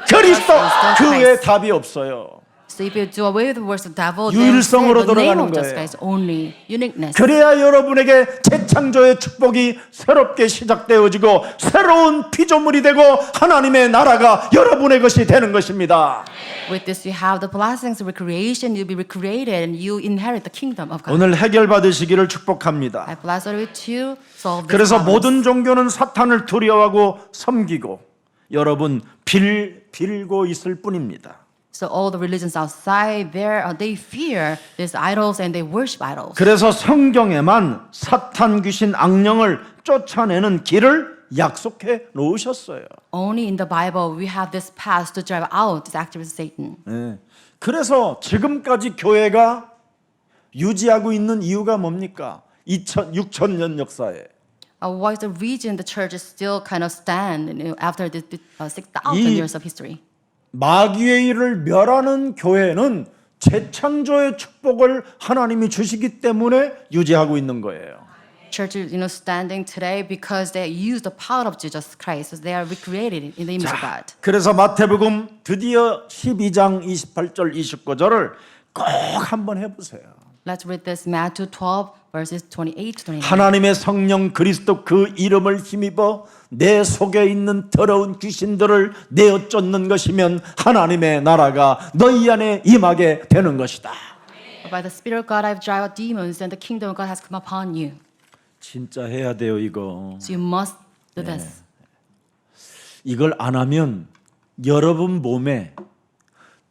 그리스도. 그 외에 답이 없어요. So if you do away with the words of the devil, 유일성으로 then say the name 돌아가는 of Jesus 거예요. Christ only uniqueness. 그래야 여러분에게 재창조의 축복이 새롭게 시작되어지고 새로운 피조물이 되고 하나님의 나라가 여러분의 것이 되는 것입니다. With this, you have the blessings of recreation. You'll be recreated, and you inherit the kingdom of God. 오늘 해결받으시기를 축복합니다. I bless all of you to solve this 그래서 problem. 모든 종교는 사탄을 두려워하고 섬기고 여러분 빌고 있을 뿐입니다. So all the religions outside there, they fear these idols and they worship idols. 그래서 성경에만 사탄 귀신 악령을 쫓아내는 길을 약속해 놓으셨어요. Only in the Bible we have this path to drive out this activity of Satan. 네. 그래서 지금까지 교회가 유지하고 있는 이유가 뭡니까? 6,000년 역사에. What is the reason the church is still stand after the 6,000 years of history? 마귀의 일을 멸하는 교회는 재창조의 축복을 하나님이 주시기 때문에 유지하고 있는 거예요. Churches, standing today because they use the power of Jesus Christ. So they are recreated in the image of God. 그래서 마태복음 드디어 12장 28절 29절을 꼭 한번 해보세요. Let's read this Matthew 12 verses 28 to 29. 하나님의 성령 그리스도 그 이름을 힘입어 내 속에 있는 더러운 귀신들을 내어 쫓는 것이면 하나님의 나라가 너희 안에 임하게 되는 것이다. By the Spirit of God I've driven out demons and the kingdom of God has come upon you. 진짜 해야 돼요 이거. So you must do this. 이걸 안 하면 여러분 몸에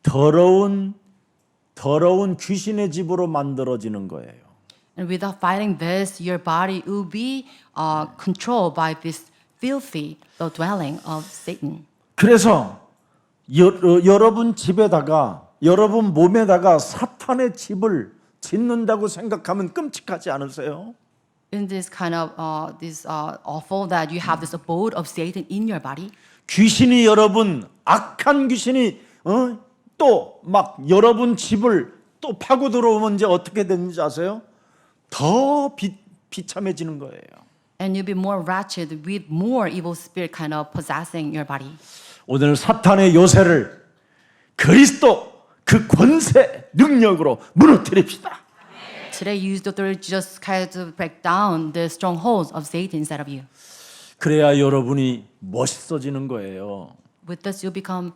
더러운 귀신의 집으로 만들어지는 거예요. And without fighting this, your body will be controlled by this filthy, the dwelling of Satan. 그래서 여러분 집에다가 여러분 몸에다가 사탄의 집을 짓는다고 생각하면 끔찍하지 않으세요? In this kind of this awful that you have this abode of Satan in your body. 귀신이 여러분 악한 귀신이 또 막 여러분 집을 또 파고 들어오면 이제 어떻게 되는지 아세요? 더 비참해지는 거예요. And you'll be more wretched with more evil spirit kind of possessing your body. 오늘 사탄의 요새를 그리스도 그 권세 능력으로 무너뜨립시다. Today, use the authority just kind to break down the strongholds of Satan inside of you. 그래야 여러분이 멋있어지는 거예요. With this, you become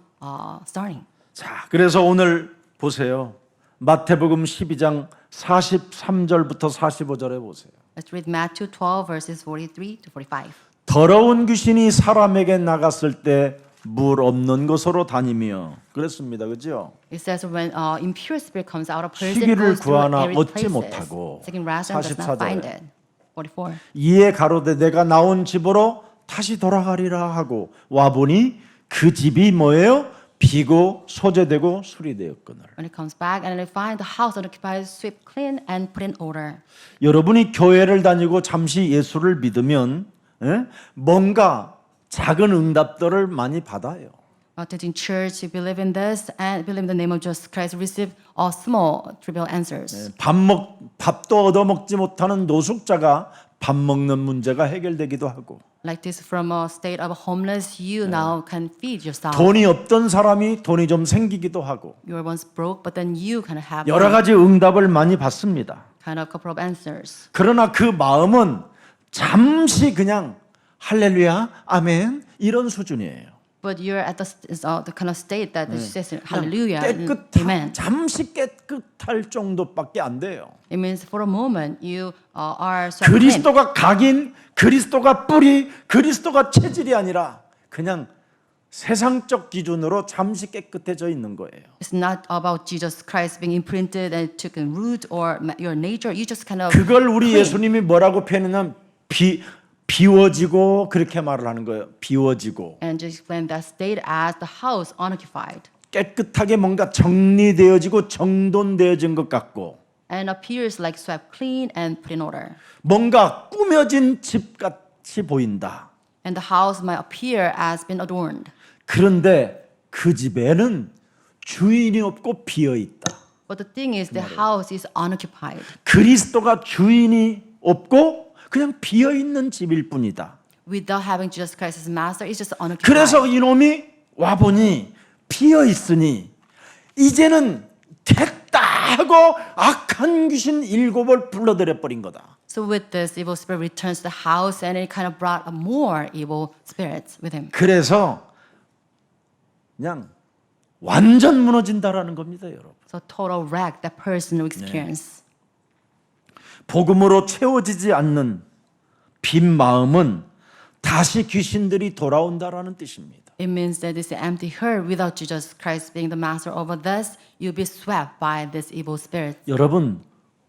starting. 자, 그래서 오늘 보세요. 마태복음 12장 43절부터 45절에 보세요. Let's read Matthew 12 verses 43 to 45. 더러운 귀신이 사람에게 나갔을 때 물 없는 곳으로 다니며 그랬습니다. 그렇죠? It says when impure spirit comes out, a person 쉬기를 goes through 구하나 arid 얻지 places, 못하고. seeking rest and does not 44절에. find it. 44. 이에 가로되 내가 나온 집으로 다시 돌아가리라 하고 와보니 그 집이 뭐예요? 비고 소재되고 수리되었거늘. When it comes back and they find the house unoccupied, swept clean and put in order. 여러분이 교회를 다니고 잠시 예수를 믿으면 뭔가 작은 응답들을 많이 받아요. Attending church, you believe in this and believe in the name of Jesus Christ, receive all small trivial answers. 밥도 얻어먹지 못하는 노숙자가 밥 먹는 문제가 해결되기도 하고 Like this, from a state of homeless, you now can feed yourself. 돈이 없던 사람이 돈이 좀 생기기도 하고 You were once broke, but then you kind of have 여러 가지 응답을 많이 받습니다. kind of couple of answers. 그러나 그 마음은 잠시 그냥 할렐루야, 아멘 이런 수준이에요. But you're at the kind of state that says hallelujah and amen. 잠시 깨끗할 정도밖에 안 돼요. It means for a moment you are so clean. 그리스도가 각인, 그리스도가 뿌리, 그리스도가 체질이 아니라 그냥 세상적 기준으로 잠시 깨끗해져 있는 거예요. It's not about Jesus Christ being imprinted and taken root or your nature. You just kind of 그걸 우리 clean. 예수님이 뭐라고 표현하냐면 비워지고 그렇게 말을 하는 거예요. 비워지고 And just explain that state as the house unoccupied 깨끗하게 뭔가 정리되어지고 정돈되어진 것 같고 and appears like swept clean and put in order. 뭔가 꾸며진 집 같이 보인다. And the house might appear as been adorned. 그런데 그 집에는 주인이 없고 비어 있다. But the thing is, the house is unoccupied. 그리스도가 주인이 없고 그냥 비어 있는 집일 뿐이다. Without having Jesus Christ as master, it's just unoccupied. 그래서 이놈이 와 보니 비어 있으니 이제는 됐다 하고 악한 귀신 7을 불러들여 버린 거다. So with this, evil spirit returns to the house, and it kind of brought more evil spirits with him. 그래서 그냥 완전 무너진다라는 겁니다, 여러분. So total wreck that person will experience. 복음으로 채워지지 않는 빈 마음은 다시 귀신들이 돌아온다라는 뜻입니다. It means that this empty heart, without Jesus Christ being the master over this, you'll be swept by this evil spirit. 여러분,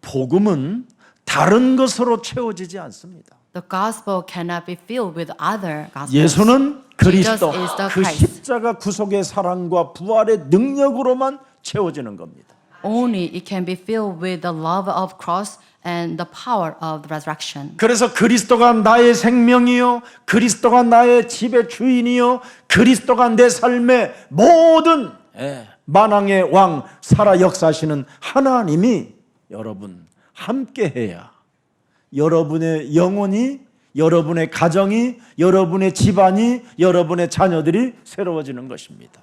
복음은 다른 것으로 채워지지 않습니다. The gospel cannot be filled with other gospels. 예수는 그리스도, Jesus is the 그 Christ. 십자가 구속의 사랑과 부활의 능력으로만 채워지는 겁니다. Only it can be filled with the love of cross and the power of the resurrection. 그래서 그리스도가 나의 생명이요, 그리스도가 나의 집의 주인이요, 그리스도가 내 삶의 모든 만왕의 왕 살아 역사하시는 하나님이 여러분 함께해야 여러분의 영혼이, 여러분의 가정이, 여러분의 집안이, 여러분의 자녀들이 새로워지는 것입니다.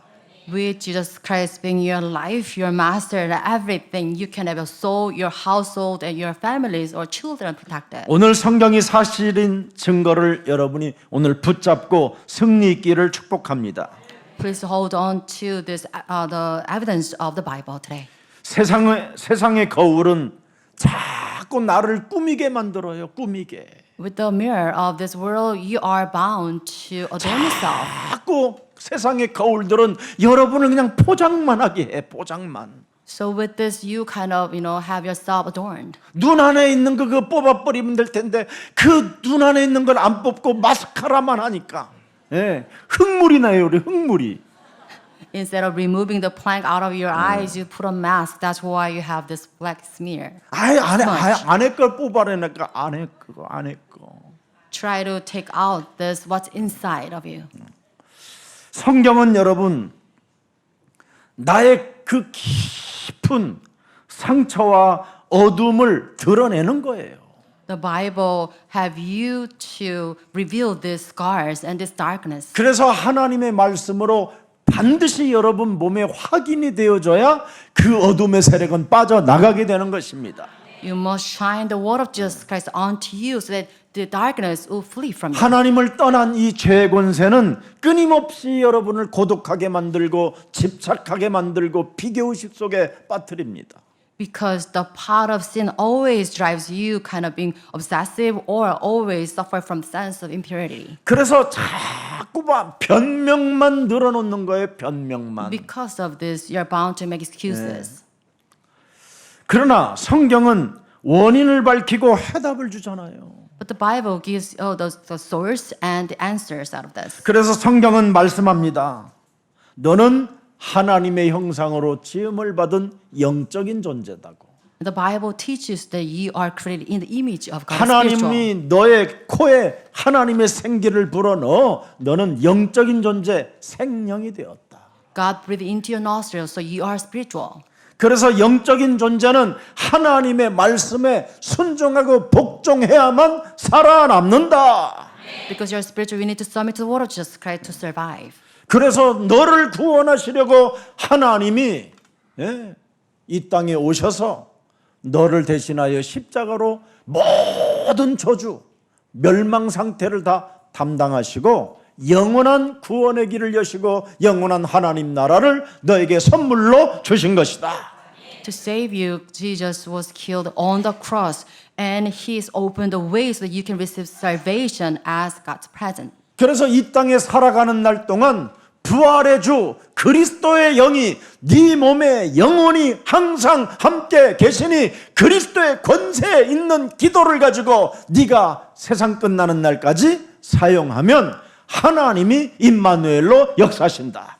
With Jesus Christ being your life, your master, and everything, you can have your soul, your household, and your families or children protected. 오늘 성경이 사실인 증거를 여러분이 오늘 붙잡고 승리 있기를 축복합니다. Please hold on to this, the evidence of the Bible today. 세상의 거울은 자꾸 나를 꾸미게 만들어요. 꾸미게. With the mirror of this world, you are bound to adorn yourself. 자꾸 세상의 거울들은 여러분을 그냥 포장만 하게 해. 포장만. So with this, you kind of, have yourself adorned. 눈 안에 있는 거 그거 뽑아버리면 될 텐데 그 눈 안에 있는 걸 안 뽑고 마스카라만 하니까 흙물이 나요. 우리 흙물이. Instead of removing the plank out of your eyes, you put a mask. That's why you have this black smear. 아예 안에 걸 뽑아내니까 안에 거. Try to take out this what's inside of you. 성경은 여러분 나의 그 깊은 상처와 어둠을 드러내는 거예요. The Bible have you to reveal these scars and this darkness. 그래서 하나님의 말씀으로 반드시 여러분 몸에 확인이 되어져야 그 어둠의 세력은 빠져나가게 되는 것입니다. You must shine the word of Jesus Christ onto you so that the darkness will flee from you. 하나님을 떠난 이 죄의 권세는 끊임없이 여러분을 고독하게 만들고 집착하게 만들고 비교의식 속에 빠뜨립니다. Because the power of sin always drives you kind of being obsessive or always suffer from sense of impurity. 그래서 자꾸만 변명만 늘어놓는 거예요. 변명만. Because of this, you're bound to make excuses. 그러나 성경은 원인을 밝히고 해답을 주잖아요. But the Bible gives the source and the answers out of this. 그래서 성경은 말씀합니다. 너는 하나님의 형상으로 지음을 받은 영적인 존재다고. The Bible teaches that you are created in the image of God. Spiritual. 하나님이 너의 코에 하나님의 생기를 불어넣어 너는 영적인 존재, 생명이 되었다. God breathed into your nostrils, so you are spiritual. 그래서 영적인 존재는 하나님의 말씀에 순종하고 복종해야만 살아남는다. Because you're spiritual, you need to submit to the word of Jesus Christ to survive. 그래서 너를 구원하시려고 하나님이 이 땅에 오셔서 너를 대신하여 십자가로 모든 저주, 멸망 상태를 다 담당하시고 영원한 구원의 길을 여시고 영원한 하나님 나라를 너에게 선물로 주신 것이다. To save you, Jesus was killed on the cross, and He's opened the way so that you can receive salvation as God's present. 그래서 이 땅에 살아가는 날 동안 부활의 주 그리스도의 영이 네 몸에 영원히 항상 함께 계시니 그리스도의 권세에 있는 기도를 가지고 네가 세상 끝나는 날까지 사용하면 하나님이 임마누엘로 역사하신다.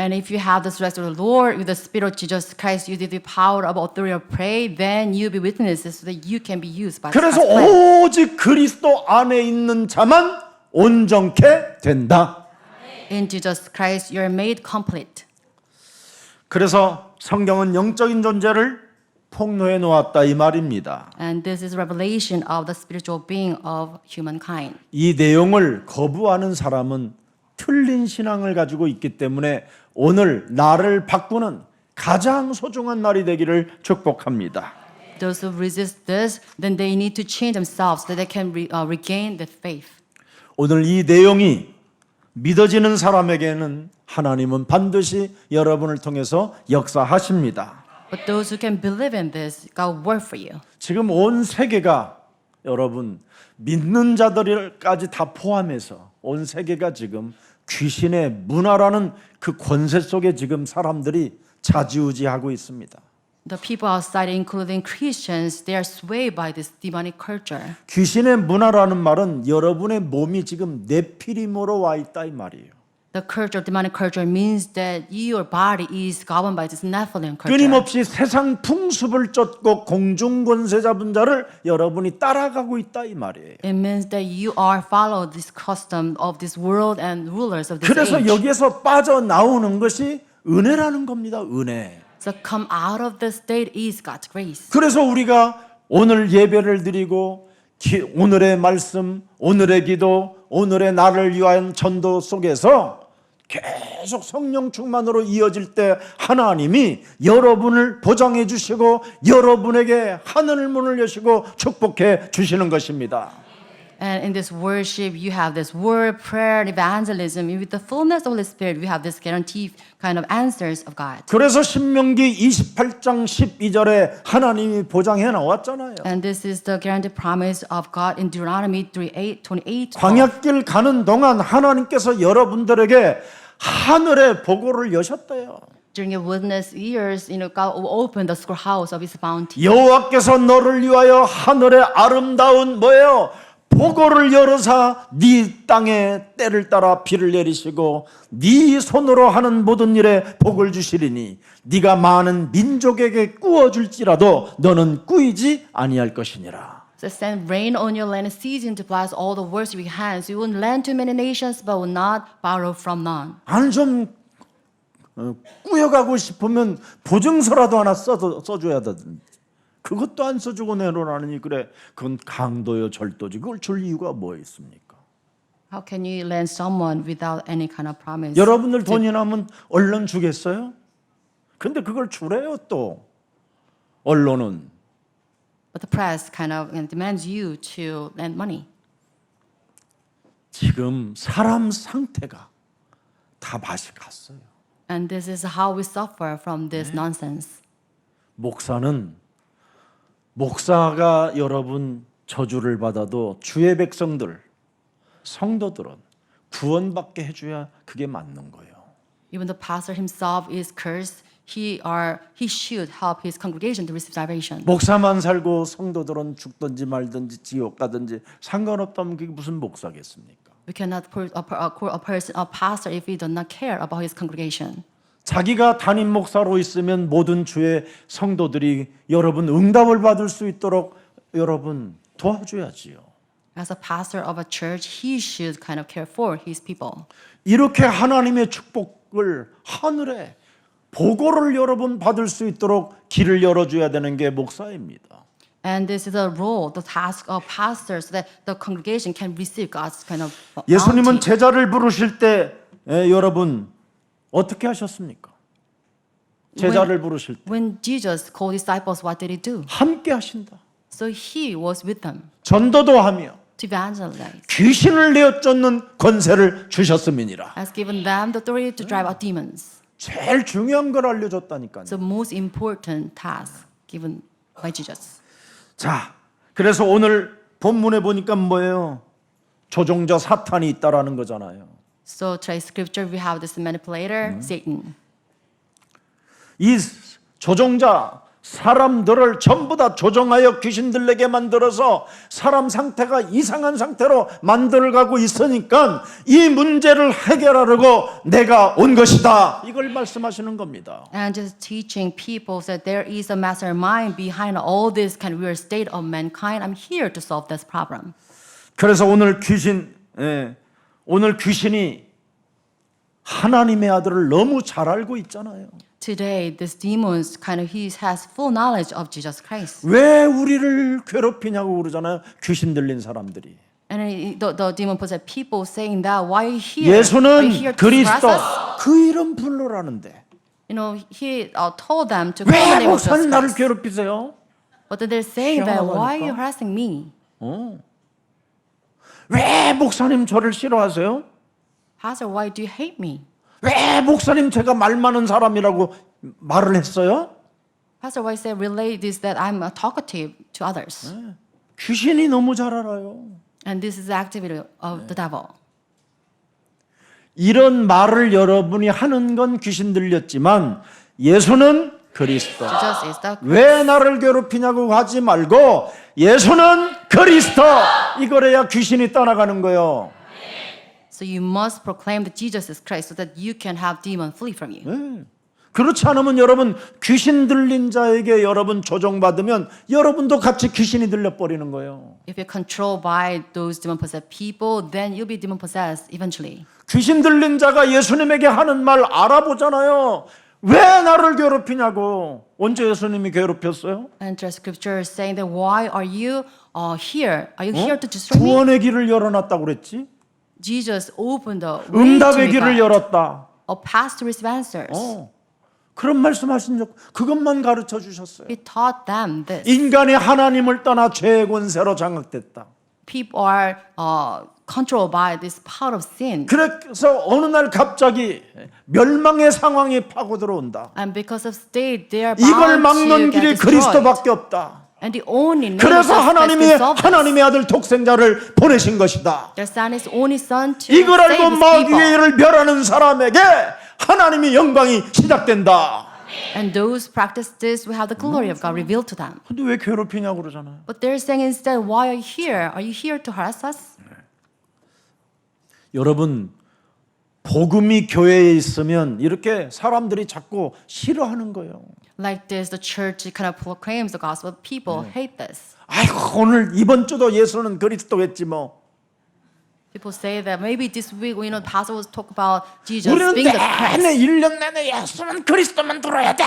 And if you have this rest of the Lord with the Spirit of Jesus Christ, you did the power of authority of prayer, then you be witnesses so that you can be used by 그래서 God's plan. 오직 그리스도 안에 있는 자만 온전케 된다. In Jesus Christ, you're made complete. 그래서 성경은 영적인 존재를 폭로해 놓았다 이 말입니다. And this is revelation of the spiritual being of humankind. 이 내용을 거부하는 사람은 틀린 신앙을 가지고 있기 때문에 오늘 나를 바꾸는 가장 소중한 날이 되기를 축복합니다. Those who resist this, then they need to change themselves so that they can regain that faith. 오늘 이 내용이 믿어지는 사람에게는 하나님은 반드시 여러분을 통해서 역사하십니다. But those who can believe in this, God will work for you. 지금 온 세계가 여러분 믿는 자들까지 다 포함해서 온 세계가 지금 귀신의 문화라는 그 권세 속에 지금 사람들이 좌지우지하고 있습니다. The people outside, including Christians, they are swayed by this demonic culture. 귀신의 문화라는 말은 여러분의 몸이 지금 네피림으로 와 있다 이 말이에요. The culture of demonic culture means that your body is governed by this Nephilim culture. 끊임없이 세상 풍습을 쫓고 공중 권세 잡은 자를 여러분이 따라가고 있다 이 말이에요. It means that you are follow this custom of this world and rulers of this 그래서 age. 여기에서 빠져나오는 것이 은혜라는 겁니다. 은혜. So come out of the state is God's grace. 그래서 우리가 오늘 예배를 드리고 오늘의 말씀, 오늘의 기도, 오늘의 나를 위한 전도 속에서 계속 성령 충만으로 이어질 때 하나님이 여러분을 보장해 주시고 여러분에게 하늘 문을 여시고 축복해 주시는 것입니다. And in this worship, you have this word, prayer, and evangelism. And with the fullness of the Holy Spirit, we have this guaranteed kind of answers of God. 그래서 신명기 28장 12절에 하나님이 보장해 나왔잖아요. And this is the guaranteed promise of God in Deuteronomy 28. 광야길 가는 동안 하나님께서 여러분들에게 하늘의 보고를 여셨대요. During your wilderness years, God will open the storehouse of His bounty. 여호와께서 너를 위하여 하늘의 아름다운 뭐예요? 보고를 열어사 네 땅에 때를 따라 비를 내리시고 네 손으로 하는 모든 일에 복을 주시리니 네가 많은 민족에게 꾸어줄지라도 너는 꾸이지 아니할 것이니라. So send rain on your land and season to bless all the works of your hands. You will lend to many nations, but will not borrow from none. 아니 좀 꾸여가고 싶으면 보증서라도 하나 써줘야 되는데 그것도 안 써주고 내놓으라니 그래 그건 강도요 절도지 그걸 줄 이유가 뭐 있습니까? How can you lend someone without any kind of promise? 여러분들 돈이 나면 언론 주겠어요? 근데 그걸 주래요 또 언론은. But the press kind of demands you to lend money. 지금 사람 상태가 다 맛이 갔어요. And this is how we suffer from this nonsense. 목사가 여러분 저주를 받아도 주의 백성들, 성도들은 구원받게 해줘야 그게 맞는 거예요. Even the pastor himself is cursed. He should help his congregation to receive salvation. 목사만 살고 성도들은 죽든지 말든지 지옥 가든지 상관없다면 그게 무슨 목사겠습니까? We cannot call a pastor if he does not care about his congregation. 자기가 담임 목사로 있으면 모든 주의 성도들이 여러분 응답을 받을 수 있도록 여러분 도와줘야지요. As a pastor of a church, he should kind of care for his people. 이렇게 하나님의 축복을 하늘에 보고를 여러분 받을 수 있도록 길을 열어줘야 되는 게 목사입니다. And this is the role, the task of pastors, so that the congregation can receive God's kind of 예수님은 bounty. 제자를 부르실 때 여러분 어떻게 하셨습니까? 제자를 부르실 때 When Jesus called disciples, what did he do? 함께 하신다. So he was with them 전도도 하며 to evangelize. 귀신을 내어쫓는 권세를 주셨음이니라. Has given them the authority to drive out demons. 제일 중요한 걸 알려줬다니까요. It's the most important task given by Jesus. 자, 그래서 오늘 본문에 보니까 뭐예요? 조종자 사탄이 있다라는 거잖아요. So today's scripture we have this manipulator, Satan. 이 조종자 사람들을 전부 다 조종하여 귀신들에게 만들어서 사람 상태가 이상한 상태로 만들어가고 있으니까 이 문제를 해결하려고 내가 온 것이다. 이걸 말씀하시는 겁니다. And just teaching people that there is a mastermind behind all this kind of weird state of mankind. I'm here to solve this problem. 그래서 오늘 귀신이 하나님의 아들을 너무 잘 알고 있잖아요. Today, this demons he has full knowledge of Jesus Christ. 왜 우리를 괴롭히냐고 그러잖아요. 귀신 들린 사람들이. And the demon possessed people saying that why are you here? Are you 예수는 here to suppress 그리스도 us? 그 이름 불러라는데 He told them to call the 왜 name of Jesus 목사님 나를 Christ. 괴롭히세요? But then they're saying that 희한하다니까. why are you harassing me? 왜 목사님 저를 싫어하세요? Pastor, why do you hate me? 왜 목사님 제가 말 많은 사람이라고 말을 했어요? Pastor, why say relate this that I'm talkative to others? 귀신이 너무 잘 알아요. And this is the activity of the devil. 이런 말을 여러분이 하는 건 귀신 들렸지만 예수는 그리스도. Jesus is the 왜 나를 괴롭히냐고 하지 말고 예수는 그리스도. 이걸 해야 귀신이 떠나가는 거예요. So you must proclaim that Jesus is Christ so that you can have demon flee from you. 그렇지 않으면 여러분 귀신 들린 자에게 여러분 조종받으면 여러분도 같이 귀신이 들려버리는 거예요. If you're controlled by those demon possessed people, then you'll be demon possessed eventually. 귀신 들린 자가 예수님에게 하는 말 알아보잖아요. 왜 나를 괴롭히냐고. 언제 예수님이 괴롭혔어요? And the scripture is saying that why are you here? Are you here to destroy me? 구원의 길을 열어놨다고 그랬지. Jesus opened the way 응답의 to 길을 God. 열었다. A path to receive answers. 그런 말씀하신 적 그것만 가르쳐 주셨어요. He taught them this. 인간이 하나님을 떠나 죄의 권세로 장악됐다. people are controlled by this power of sin. 그래서 어느 날 갑자기 멸망의 상황이 파고 들어온다. And because of state, they are 이걸 bound 막는 to get 길이 destroyed. 그리스도밖에 없다. And the only name 그래서 of 하나님이 Jesus Christ 하나님의 아들 독생자를 보내신 것이다. their son is only son to 이걸 save 알고 his people. 마귀의 일을 멸하는 사람에게 하나님의 영광이 시작된다. And those practice this will have the glory of God revealed to them. 근데 왜 괴롭히냐고 그러잖아요. But they're saying instead, why are you here? Are you here to harass us? 여러분, 복음이 교회에 있으면 이렇게 사람들이 자꾸 싫어하는 거예요. Like this, the church kind of proclaims the gospel. People hate this. 아이고, 오늘 이번 주도 예수는 그리스도겠지 뭐. People say that maybe this week, you know, pastor will talk about Jesus 우리는 being the Christ. 내내 1년 내내 예수는 그리스도만 들어야 돼.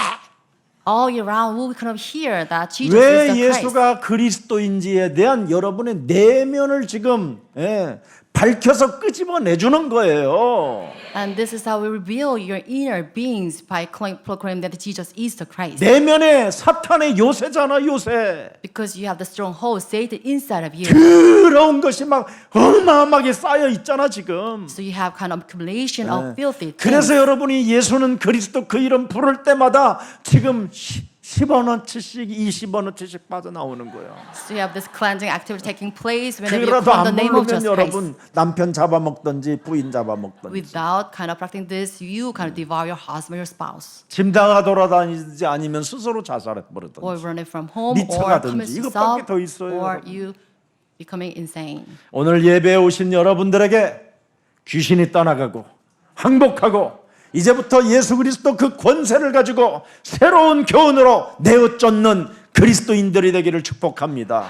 All year round, we'll kind of hear that Jesus is 왜 the Christ. 예수가 그리스도인지에 대한 여러분의 내면을 지금 밝혀서 끄집어내주는 거예요. And this is how we reveal your inner beings by proclaiming that Jesus is the Christ. 내면에 사탄의 요새잖아, 요새. Because you have the stronghold, Satan, inside of you. 더러운 것이 막 어마어마하게 쌓여 있잖아 지금. So you have kind of accumulation of filthy things. 그래서 여러분이 예수는 그리스도 그 이름 부를 때마다 지금 10원어치씩 20원어치씩 빠져나오는 거예요. So you have this cleansing activity taking place whenever you 그러도 call the 안 name of 모르면 Jesus 여러분 Christ. 남편 잡아먹든지 부인 잡아먹든지 Without kind of practicing this, you kind of devour your husband, your spouse, 짐다가 돌아다니지 아니면 스스로 or 자살해버리든지. run it from home, or 미쳐가든지. commit suicide, 이것밖에 더 있어요, or 여러분. you becoming insane. 오늘 예배에 오신 여러분들에게 귀신이 떠나가고 항복하고 이제부터 예수 그리스도 그 권세를 가지고 새로운 교훈으로 내어쫓는 그리스도인들이 되기를 축복합니다.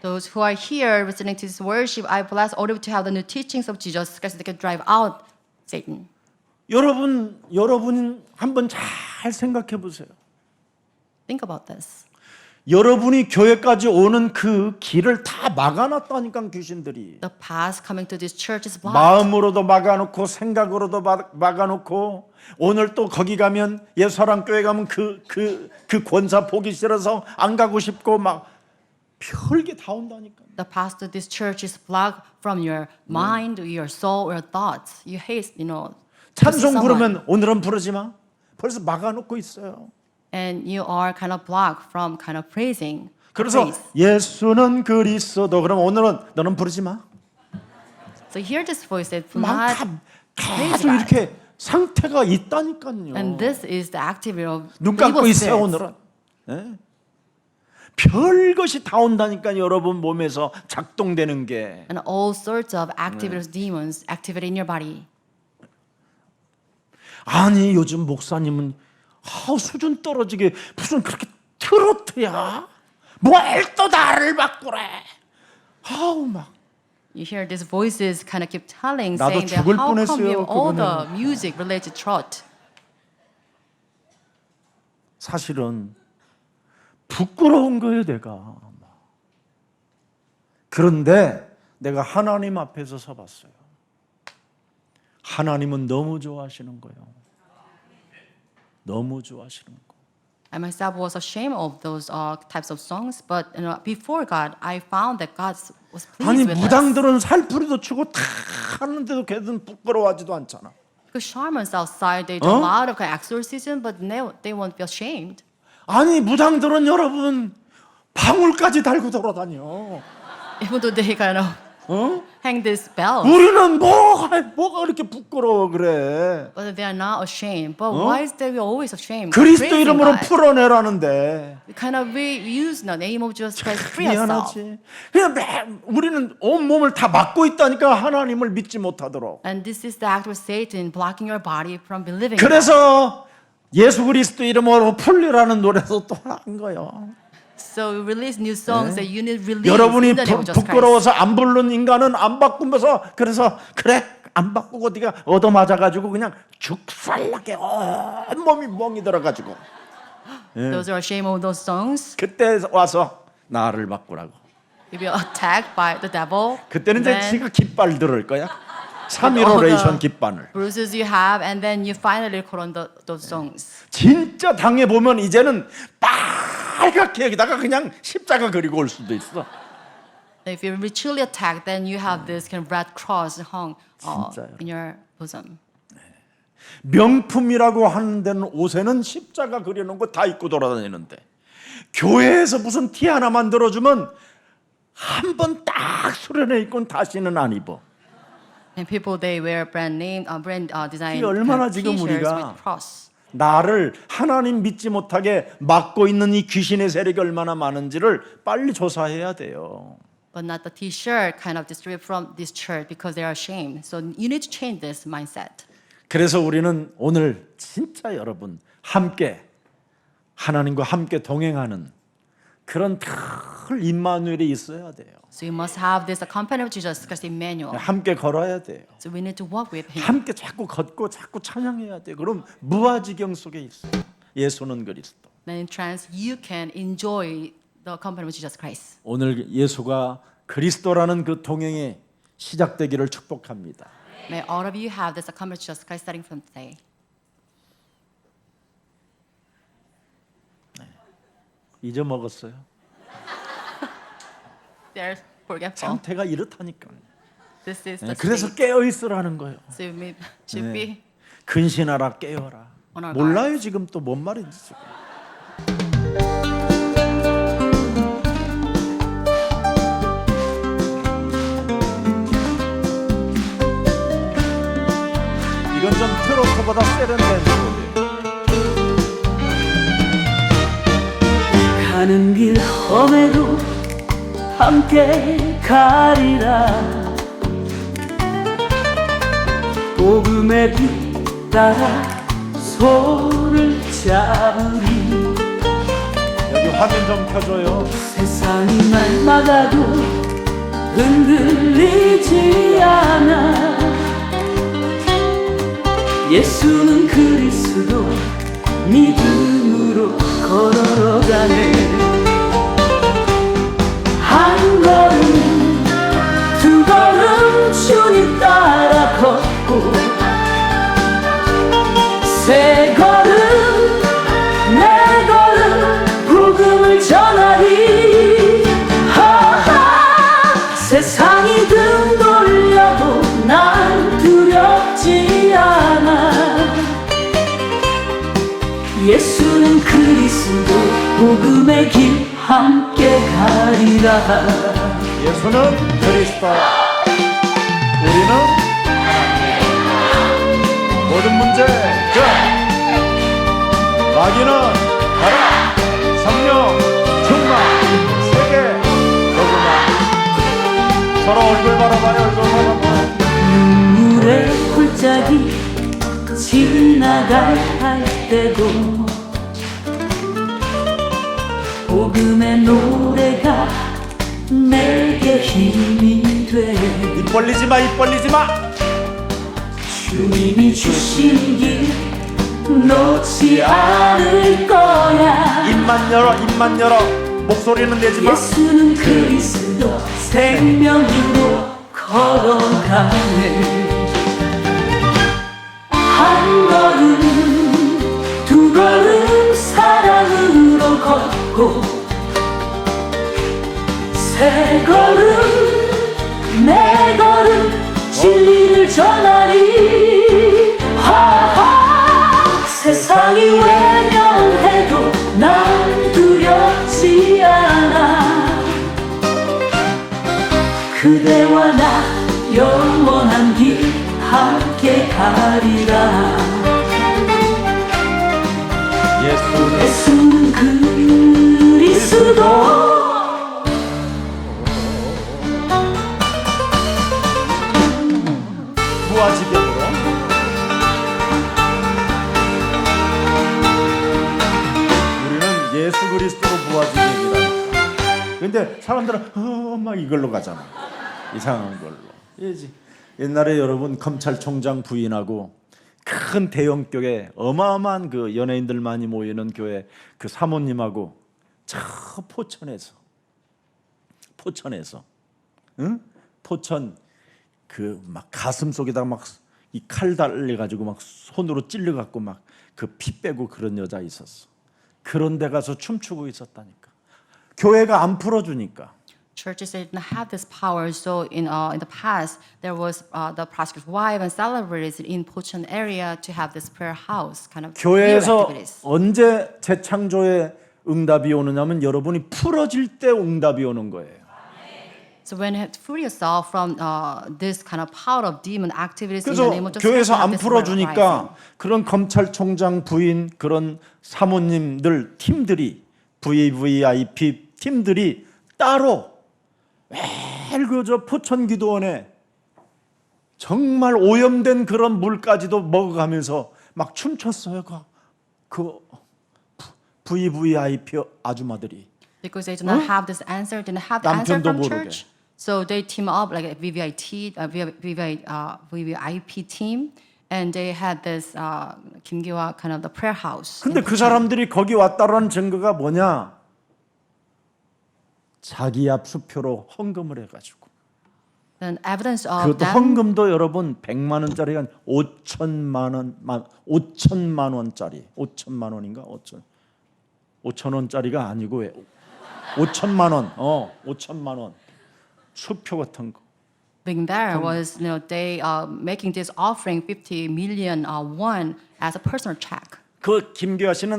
Those who are here listening to this worship, I bless all of you to have the new teachings of Jesus Christ that can drive out Satan. 여러분 한번 잘 생각해 보세요. Think about this. 여러분이 교회까지 오는 그 길을 다 막아놨다니까 귀신들이. The path coming to this church is blocked. 마음으로도 막아놓고 생각으로도 막아놓고 오늘 또 거기 가면 예수사랑교회 가면 그 권사 보기 싫어서 안 가고 싶고 막 별게 다 온다니까. The path to this church is blocked from your mind, your soul, your thoughts. You hate, you know, to see 찬송 someone. 부르면 오늘은 부르지 마. 벌써 막아놓고 있어요. And you are kind of blocked from kind of praising. 그래서 praise. 예수는 그리스도. 그럼 오늘은 너는 부르지 마. So hear this voice that do 막 not 계속 이렇게 상태가 있다니까요. And this is the activity of 눈 evil 감고 있어요 spirits. 오늘은. 예? 별것이 다 온다니까 여러분 몸에서 작동되는 게. And all sorts of activities, demons, activate in your body. 아니 요즘 목사님은 수준 떨어지게 무슨 그렇게 트로트야? 뭘 또 나를 바꾸래? 막. You hear these voices kind of keep telling, 나도 saying that 죽을 how come 뻔했어요, you have all 그거는. the music related to trot? 사실은 부끄러운 거예요 내가. 그런데 내가 하나님 앞에서 서봤어요. 하나님은 너무 좋아하시는 거예요. 너무 좋아하시는 거. I myself was ashamed of those types of songs, but you know, before God, I found that God was pleased 아니 with us. 무당들은 살풀이도 추고 다 하는데도 걔들은 부끄러워하지도 않잖아. Because shamans outside, they do a lot of kind of exorcism, but they won't feel ashamed. 아니 무당들은 여러분 방울까지 달고 돌아다녀. Even though they kind of hang these bells. 우리는 뭐가 이렇게 부끄러워 그래. But they are not ashamed. But why is that we always ashamed? 그리스도 Praising 이름으로 God. 풀어내라는데. Kind of we use the name of Jesus Christ free ourselves. 미안하지. 그냥 우리는 온 몸을 다 막고 있다니까 하나님을 믿지 못하도록. And this is the act of Satan blocking your body from believing. 그래서 예수 그리스도 이름으로 풀리라는 노래도 또 한 거예요. So we release new songs that you need release 여러분이 in the name of Jesus Christ. 부끄러워서 안 부르는 인간은 안 바꾸면서 그래서 그래 안 바꾸고 네가 얻어맞아가지고 그냥 죽살나게 온몸이 멍이 들어가지고 Those who are ashamed of those songs, 그때 와서 나를 바꾸라고. if you're attacked by the devil, 그때는 이제 then 지가 깃발 들을 거야. all 3.15 the 레이션 깃발을. bruises you have, and then you finally call on those songs. 진짜 당해보면 이제는 빨갛게 여기다가 그냥 십자가 그리고 올 수도 있어. If you're ritually attacked, then you have this kind of red cross hung 진짜요. in your bosom. 명품이라고 하는 데는 옷에는 십자가 그려놓은 거 다 입고 돌아다니는데 교회에서 무슨 티 하나 만들어주면 한 번 딱 수련회 입고는 다시는 안 입어. And people they wear brand name, brand design 이게 얼마나 kind of 지금 T-shirts 우리가 with cross. 나를 하나님 믿지 못하게 막고 있는 이 귀신의 세력이 얼마나 많은지를 빨리 조사해야 돼요. But not the T-shirt kind of distributed from this church because they are ashamed. So you need to change this mindset. 그래서 우리는 오늘 진짜 여러분 함께 하나님과 함께 동행하는 그런 큰 임마누엘이 있어야 돼요. So you must have this accompaniment of Jesus Christ Emmanuel. 함께 걸어야 돼요. So we need to walk with Him. 함께 자꾸 걷고 자꾸 찬양해야 돼요. 그럼 무아지경 속에 있어요. 예수는 그리스도. Then in trance you can enjoy the accompaniment of Jesus Christ. 오늘 예수가 그리스도라는 그 동행이 시작되기를 축복합니다. May all of you have this accompaniment of Jesus Christ starting from today. 잊어먹었어요. They're forgetful. 상태가 이렇다니까. This is the 그래서 state. 깨어 있으라는 거예요. So you should be 근신하라 깨어라. On our 몰라요 지금 또 뭔 말인지 지금. 이건 좀 트로트보다 세련된 곡이에요. 가는 길 험해도 함께 가리라 복음의 빛 따라 손을 잡으리 여기 화면 좀 켜줘요. 세상이 날 막아도 흔들리지 않아 예수는 그리스도 믿음으로 걸어가네 한 걸음 두 걸음 주님 따라 걷고 세 걸음 네 걸음 복음을 전하리 하하 세상이 등 돌려도 난 두렵지 않아 예수는 그리스도 복음의 길 함께 가리라 예수는 그리스도 우리는 하나님 모든 문제 끝 마귀는 가라 성령 충만 세계 복음화 서로 얼굴 바라봐요 얼굴 바라봐 눈물의 굴짝이 지나갈 때도 복음의 노래가 내게 힘이 돼 입 벌리지 마 입 벌리지 마 주님이 주신 길 놓지 않을 거야 입만 열어 목소리는 내지 마 예수는 그리스도 생명으로 걸어가네 한 걸음 두 걸음 사랑으로 걷고 세 걸음 네 걸음 진리를 전하리 하하 세상이 외면해도 난 두렵지 않아 그대와 나 영원한 길 함께 가리라 예수는 그리스도 무아지경으로 우리는 예수 그리스도로 무아지경이라니까 근데 사람들은 막 이걸로 가잖아 이상한 걸로 예지 옛날에 여러분 검찰총장 부인하고 큰 대형 교회 어마어마한 그 연예인들 많이 모이는 교회 그 사모님하고 저 포천에서 응? 포천 그 막 가슴 속에다가 막 이 칼 달려 가지고 막 손으로 찔려 갖고 막 그 피 빼고 그런 여자 있었어. 그런 데 가서 춤추고 있었다니까. 교회가 안 풀어 주니까. churches didn't have this power. So in the past, there was the prosecutor's wife and celebrities in Pocheon area to have this prayer house kind of 교회에서 activities. 언제 재창조의 응답이 오느냐면 여러분이 풀어질 때 응답이 오는 거예요. So when you have to free yourself from this kind of power of demon activities in 그래서 the name of Jesus, 교회에서 you have 안 this word rising. 풀어주니까 그런 검찰총장 부인 그런 사모님들 팀들이 VVIP 팀들이 따로 매일 그저 포천기도원에 정말 오염된 그런 물까지도 먹어가면서 막 춤췄어요. 그 VVIP 아줌마들이. Because they do not have this answer, didn't have the answer 남편도 from 모르게. church. So they team up like a VVIP team, and they had this 김기화 kind of the prayer house. 근데 그 사람들이 거기 왔다라는 증거가 뭐냐? 자기 앞 수표로 헌금을 해가지고. Then evidence of 그것도 them. 헌금도 여러분 100만 원짜리가 5천만 원짜리 5천만 원인가 5천 원짜리가 아니고 5천만 원 5천만 원 수표 같은 거. Being there was, they making this offering 50 million won as a personal check. 그 김기화 씨는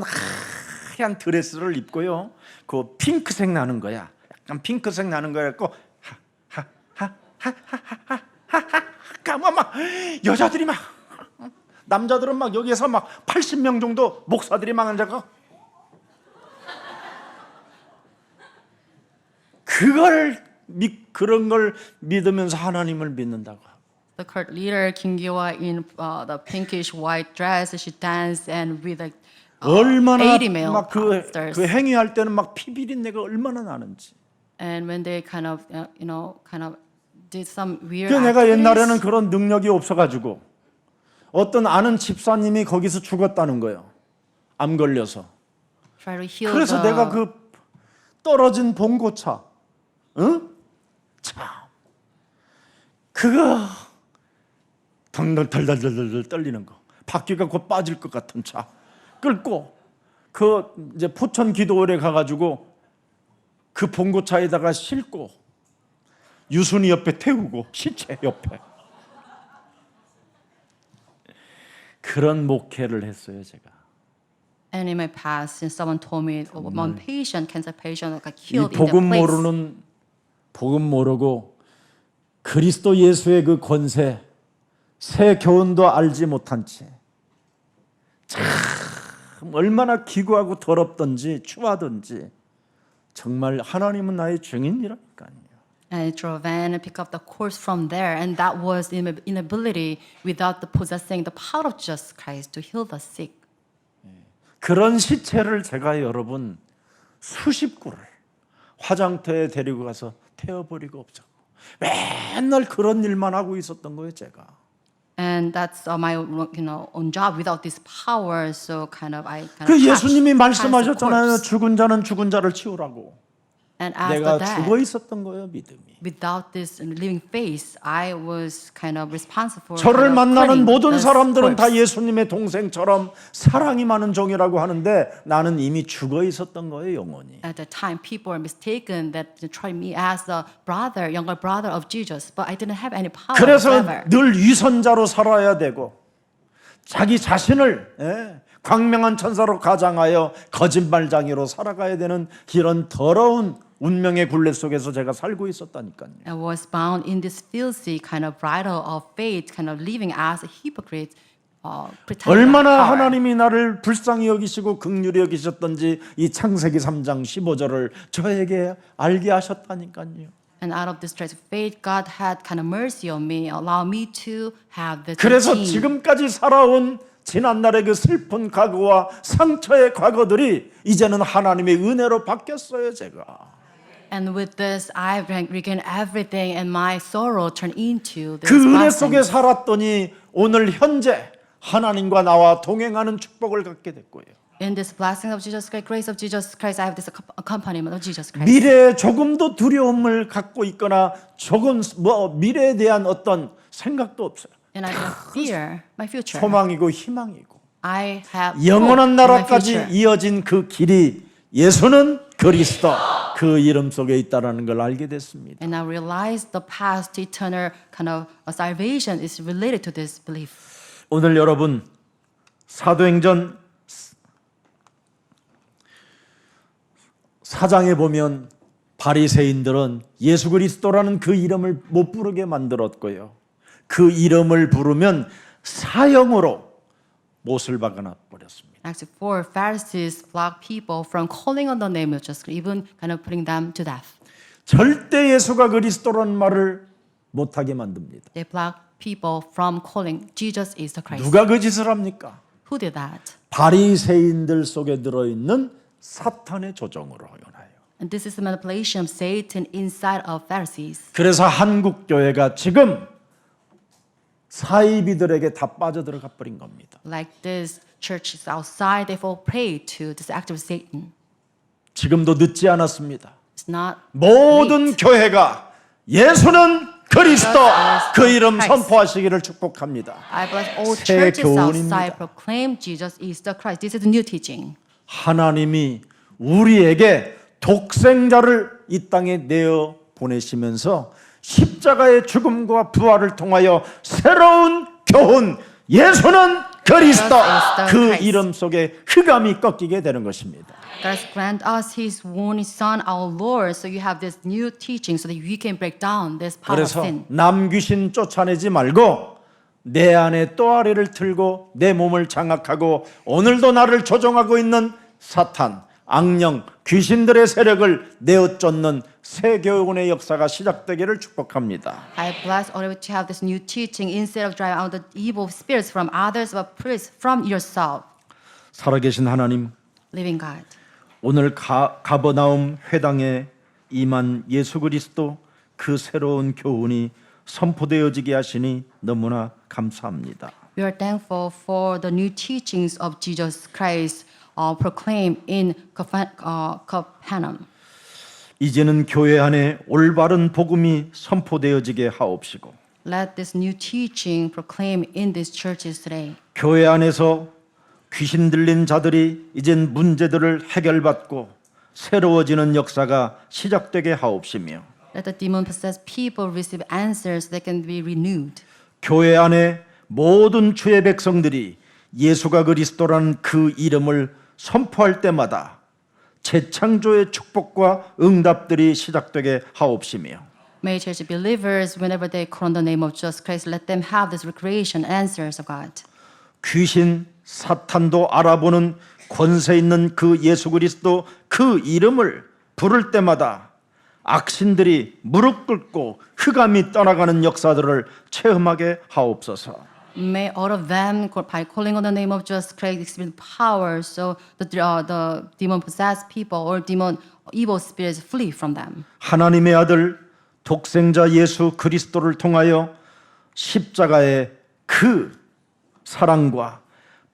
하얀 드레스를 입고요. 그 핑크색 나는 거야. 약간 핑크색 나는 거야. 갖고 하하하하하하하하하 막 여자들이 막 남자들은 막 여기에서 막 80명 정도 목사들이 막 앉아가 그런 걸 믿으면서 하나님을 믿는다고. The cult leader Kim Gyo-wa in the pinkish white dress, she danced and with like 얼마나 80 male 막 그 pastors. 행위할 때는 막 피비린내가 얼마나 나는지. And when they kind of did some weird 그 내가 activities, 옛날에는 그런 능력이 없어가지고 어떤 아는 집사님이 거기서 죽었다는 거예요. 암 걸려서. try to heal 그래서 the, 내가 그 떨어진 봉고차, 응? 참, 그거 덜덜덜덜덜 떨리는 거, 바퀴가 곧 빠질 것 같은 차 끌고 그 이제 포천 기도원에 가가지고 그 봉고차에다가 싣고 유순이 옆에 태우고 시체 옆에 그런 목회를 했어요 제가. And in my past, since someone told me one patient, cancer patient, got 이 killed in 복음 the place. 모르는 복음 모르고 그리스도 예수의 그 권세 새 교훈도 알지 못한 채 참 얼마나 기구하고 더럽던지 추하던지 정말 하나님은 나의 증인이라니까요. And I drove in and picked up the course from there, and that was inability without the possessing the power of Jesus Christ to heal the sick. 그런 시체를 제가 여러분 수십 구를 화장터에 데리고 가서 태워버리고 없자고 맨날 그런 일만 하고 있었던 거예요 제가. And that's my own job without this power. So kind of I kind 그 of 예수님이 passed the 말씀하셨잖아요. course. 죽은 자는 죽은 자를 치우라고. And as 내가 for that, 죽어 있었던 거예요 믿음이. without this living faith, I was kind of responsible. 저를 만나는 모든 사람들은 다 corpse. 예수님의 동생처럼 사랑이 많은 종이라고 하는데 나는 이미 죽어 있었던 거예요 영원히. At the time, people were mistaken that they tried me as the brother, younger brother of Jesus, but I didn't have any power 그래서 whatsoever. 늘 위선자로 살아야 되고 자기 자신을 광명한 천사로 가장하여 거짓말장애로 살아가야 되는 이런 더러운 운명의 굴레 속에서 제가 살고 있었다니까요. I was bound in this filthy kind of bridle of faith, kind of living as a hypocrite, pretending 얼마나 power. 하나님이 나를 불쌍히 여기시고 긍휼히 여기셨던지 이 창세기 3장 15절을 저에게 알게 하셨다니까요. And out of this trace of faith, God had kind of mercy on me, allow me to have the 그래서 routine. 지금까지 살아온 지난날의 그 슬픈 과거와 상처의 과거들이 이제는 하나님의 은혜로 바뀌었어요 제가. And with this, I've regained everything, and my sorrow turned into this 그 은혜 blessing. 속에 살았더니 오늘 현재 하나님과 나와 동행하는 축복을 갖게 됐고요. In this blessing of Jesus Christ, grace of Jesus Christ, I have this accompaniment of Jesus Christ. 미래에 조금도 두려움을 갖고 있거나 조금 미래에 대한 어떤 생각도 없어요. And I don't fear my future. 소망이고 희망이고 I have hope 영원한 in my 나라까지 future. 이어진 그 길이 예수는 그리스도 그 이름 속에 있다라는 걸 알게 됐습니다. And I realized the path to eternal kind of salvation is related to this belief. 오늘 여러분 사도행전 4장에 보면 바리새인들은 예수 그리스도라는 그 이름을 못 부르게 만들었고요. 그 이름을 부르면 사형으로 못을 박아놔 버렸습니다. Actually, for Pharisees block people from calling on the name of Jesus, even kind of putting them to death. 절대 예수가 그리스도라는 말을 못하게 만듭니다. They block people from calling Jesus is the Christ. 누가 그 짓을 합니까? Who did that? 바리새인들 속에 들어있는 사탄의 조종으로 인하여. And this is the manipulation of Satan inside of Pharisees. 그래서 한국 교회가 지금 사이비들에게 다 빠져들어가 버린 겁니다. Like this church is outside, they fall prey to this act of Satan. 지금도 늦지 않았습니다. It's not 모든 late. 교회가 예수는 그리스도 그 이름 선포하시기를 축복합니다. I bless all 새 churches 교훈입니다. outside proclaim Jesus is the Christ. This is the new teaching. 하나님이 우리에게 독생자를 이 땅에 내어 보내시면서 십자가의 죽음과 부활을 통하여 새로운 교훈 예수는 그리스도 그 이름 속에 흑암이 꺾이게 되는 것입니다. God has granted us His only Son, our Lord, so you have this new teaching so that we can break down this power of 그래서 sin. 남 귀신 쫓아내지 말고 내 안에 또아리를 틀고 내 몸을 장악하고 오늘도 나를 조종하고 있는 사탄, 악령, 귀신들의 세력을 내어쫓는 새 교훈의 역사가 시작되기를 축복합니다. I bless all of you to have this new teaching instead of driving out the evil spirits from others, but please from yourself, 살아계신 하나님, living God. 오늘 가버나움 회당에 임한 예수 그리스도 그 새로운 교훈이 선포되어지게 하시니 너무나 감사합니다. We are thankful for the new teachings of Jesus Christ proclaimed in Capernaum. 이제는 교회 안에 올바른 복음이 선포되어지게 하옵시고 Let this new teaching proclaim in these churches today. 교회 안에서 귀신 들린 자들이 이젠 문제들을 해결받고 새로워지는 역사가 시작되게 하옵시며 Let the demon-possessed people receive answers that can be renewed. 교회 안에 모든 주의 백성들이 예수가 그리스도라는 그 이름을 선포할 때마다 재창조의 축복과 응답들이 시작되게 하옵시며 May church believers, whenever they call on the name of Jesus Christ, let them have this recreation answers of God. 귀신 사탄도 알아보는 권세 있는 그 예수 그리스도 그 이름을 부를 때마다 악신들이 무릎 꿇고 흑암이 떠나가는 역사들을 체험하게 하옵소서. May all of them, by calling on the name of Jesus Christ, experience power, so the demon-possessed people or evil spirits flee from them. 하나님의 아들 독생자 예수 그리스도를 통하여 십자가의 그 사랑과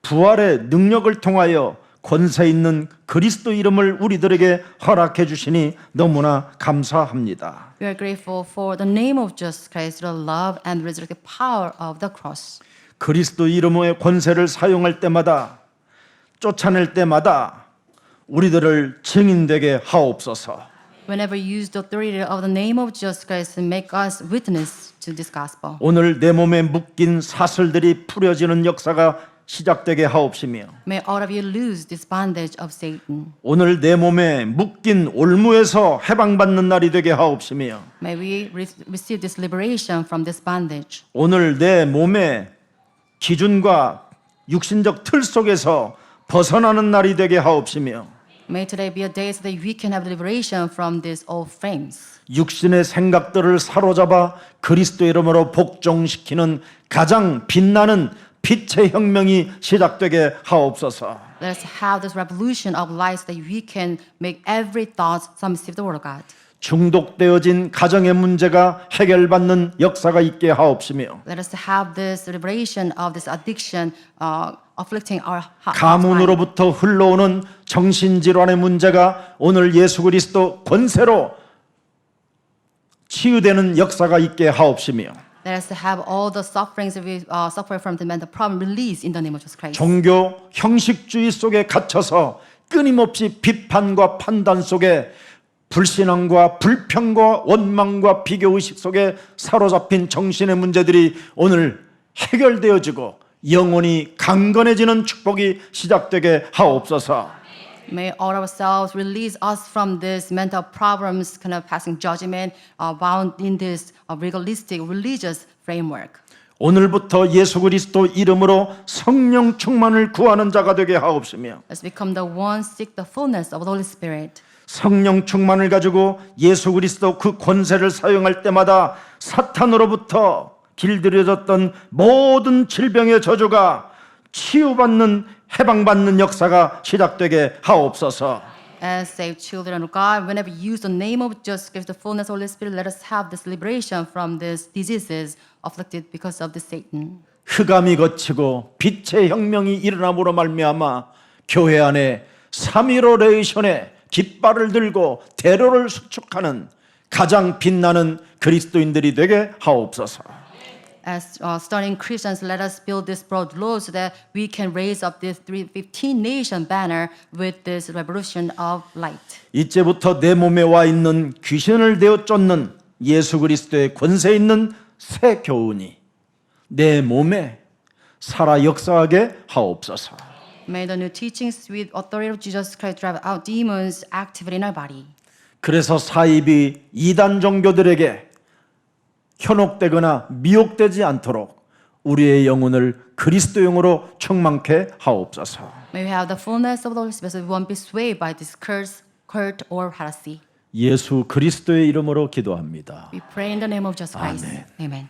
부활의 능력을 통하여 권세 있는 그리스도 이름을 우리들에게 허락해 주시니 너무나 감사합니다. We are grateful for the name of Jesus Christ, the love and resurrected power of the cross. 그리스도 이름의 권세를 사용할 때마다 쫓아낼 때마다 우리들을 증인되게 하옵소서. Whenever you use the authority of the name of Jesus Christ, make us witness to this gospel. 오늘 내 몸에 묶인 사슬들이 풀어지는 역사가 시작되게 하옵시며 May all of you lose this bondage of Satan. 오늘 내 몸에 묶인 올무에서 해방받는 날이 되게 하옵시며 May we receive this liberation from this bondage. 오늘 내 몸에 기준과 육신적 틀 속에서 벗어나는 날이 되게 하옵시며 May today be a day so that we can have liberation from these old frames. 육신의 생각들을 사로잡아 그리스도 이름으로 복종시키는 가장 빛나는 빛의 혁명이 시작되게 하옵소서. Let us have this revolution of life so that we can make every thought submissive to the word of God. 중독되어진 가정의 문제가 해결받는 역사가 있게 하옵시며 Let us have this liberation of this addiction afflicting our heart. 가문으로부터 흘러오는 정신질환의 문제가 오늘 예수 그리스도 권세로 치유되는 역사가 있게 하옵시며 Let us have all the sufferings that we suffer from the mental problem released in the name of Jesus Christ. 종교 형식주의 속에 gat혀서 끊임없이 비판과 판단 속에 불신앙과 불평과 원망과 비교의식 속에 사로잡힌 정신의 문제들이 오늘 해결되어지고 영혼이 강건해지는 축복이 시작되게 하옵소서. May all ourselves release us from this mental problems, kind of passing judgment, bound in this legalistic religious framework. 오늘부터 예수 그리스도 이름으로 성령 충만을 구하는 자가 되게 하옵시며 Let's become the ones seek the fullness of the Holy Spirit. 성령 충만을 가지고 예수 그리스도 그 권세를 사용할 때마다 사탄으로부터 길들여졌던 모든 질병의 저주가 치유받는 해방받는 역사가 시작되게 하옵소서. As saved children of God, whenever you use the name of Jesus Christ, the fullness of the Holy Spirit, let us have this liberation from these diseases afflicted because of the Satan. 흑암이 걷히고 빛의 혁명이 일어남으로 말미암아 교회 안에 3.15 레이션의 깃발을 들고 대로를 수축하는 가장 빛나는 그리스도인들이 되게 하옵소서. As starting Christians, let us build this broad road so that we can raise up this 315 nation banner with this revolution of light. 이제부터 내 몸에 와 있는 귀신을 내어 쫓는 예수 그리스도의 권세 있는 새 교훈이 내 몸에 살아 역사하게 하옵소서. May the new teachings with authority of Jesus Christ drive out demons actively in our body. 그래서 사입이 이단 종교들에게 현혹되거나 미혹되지 않도록 우리의 영혼을 그리스도용으로 충만케 하옵소서. May we have the fullness of the Holy Spirit so we won't be swayed by this cult or heresy. 예수 그리스도의 이름으로 기도합니다. We pray in the name of Jesus Christ. Amen. Amen.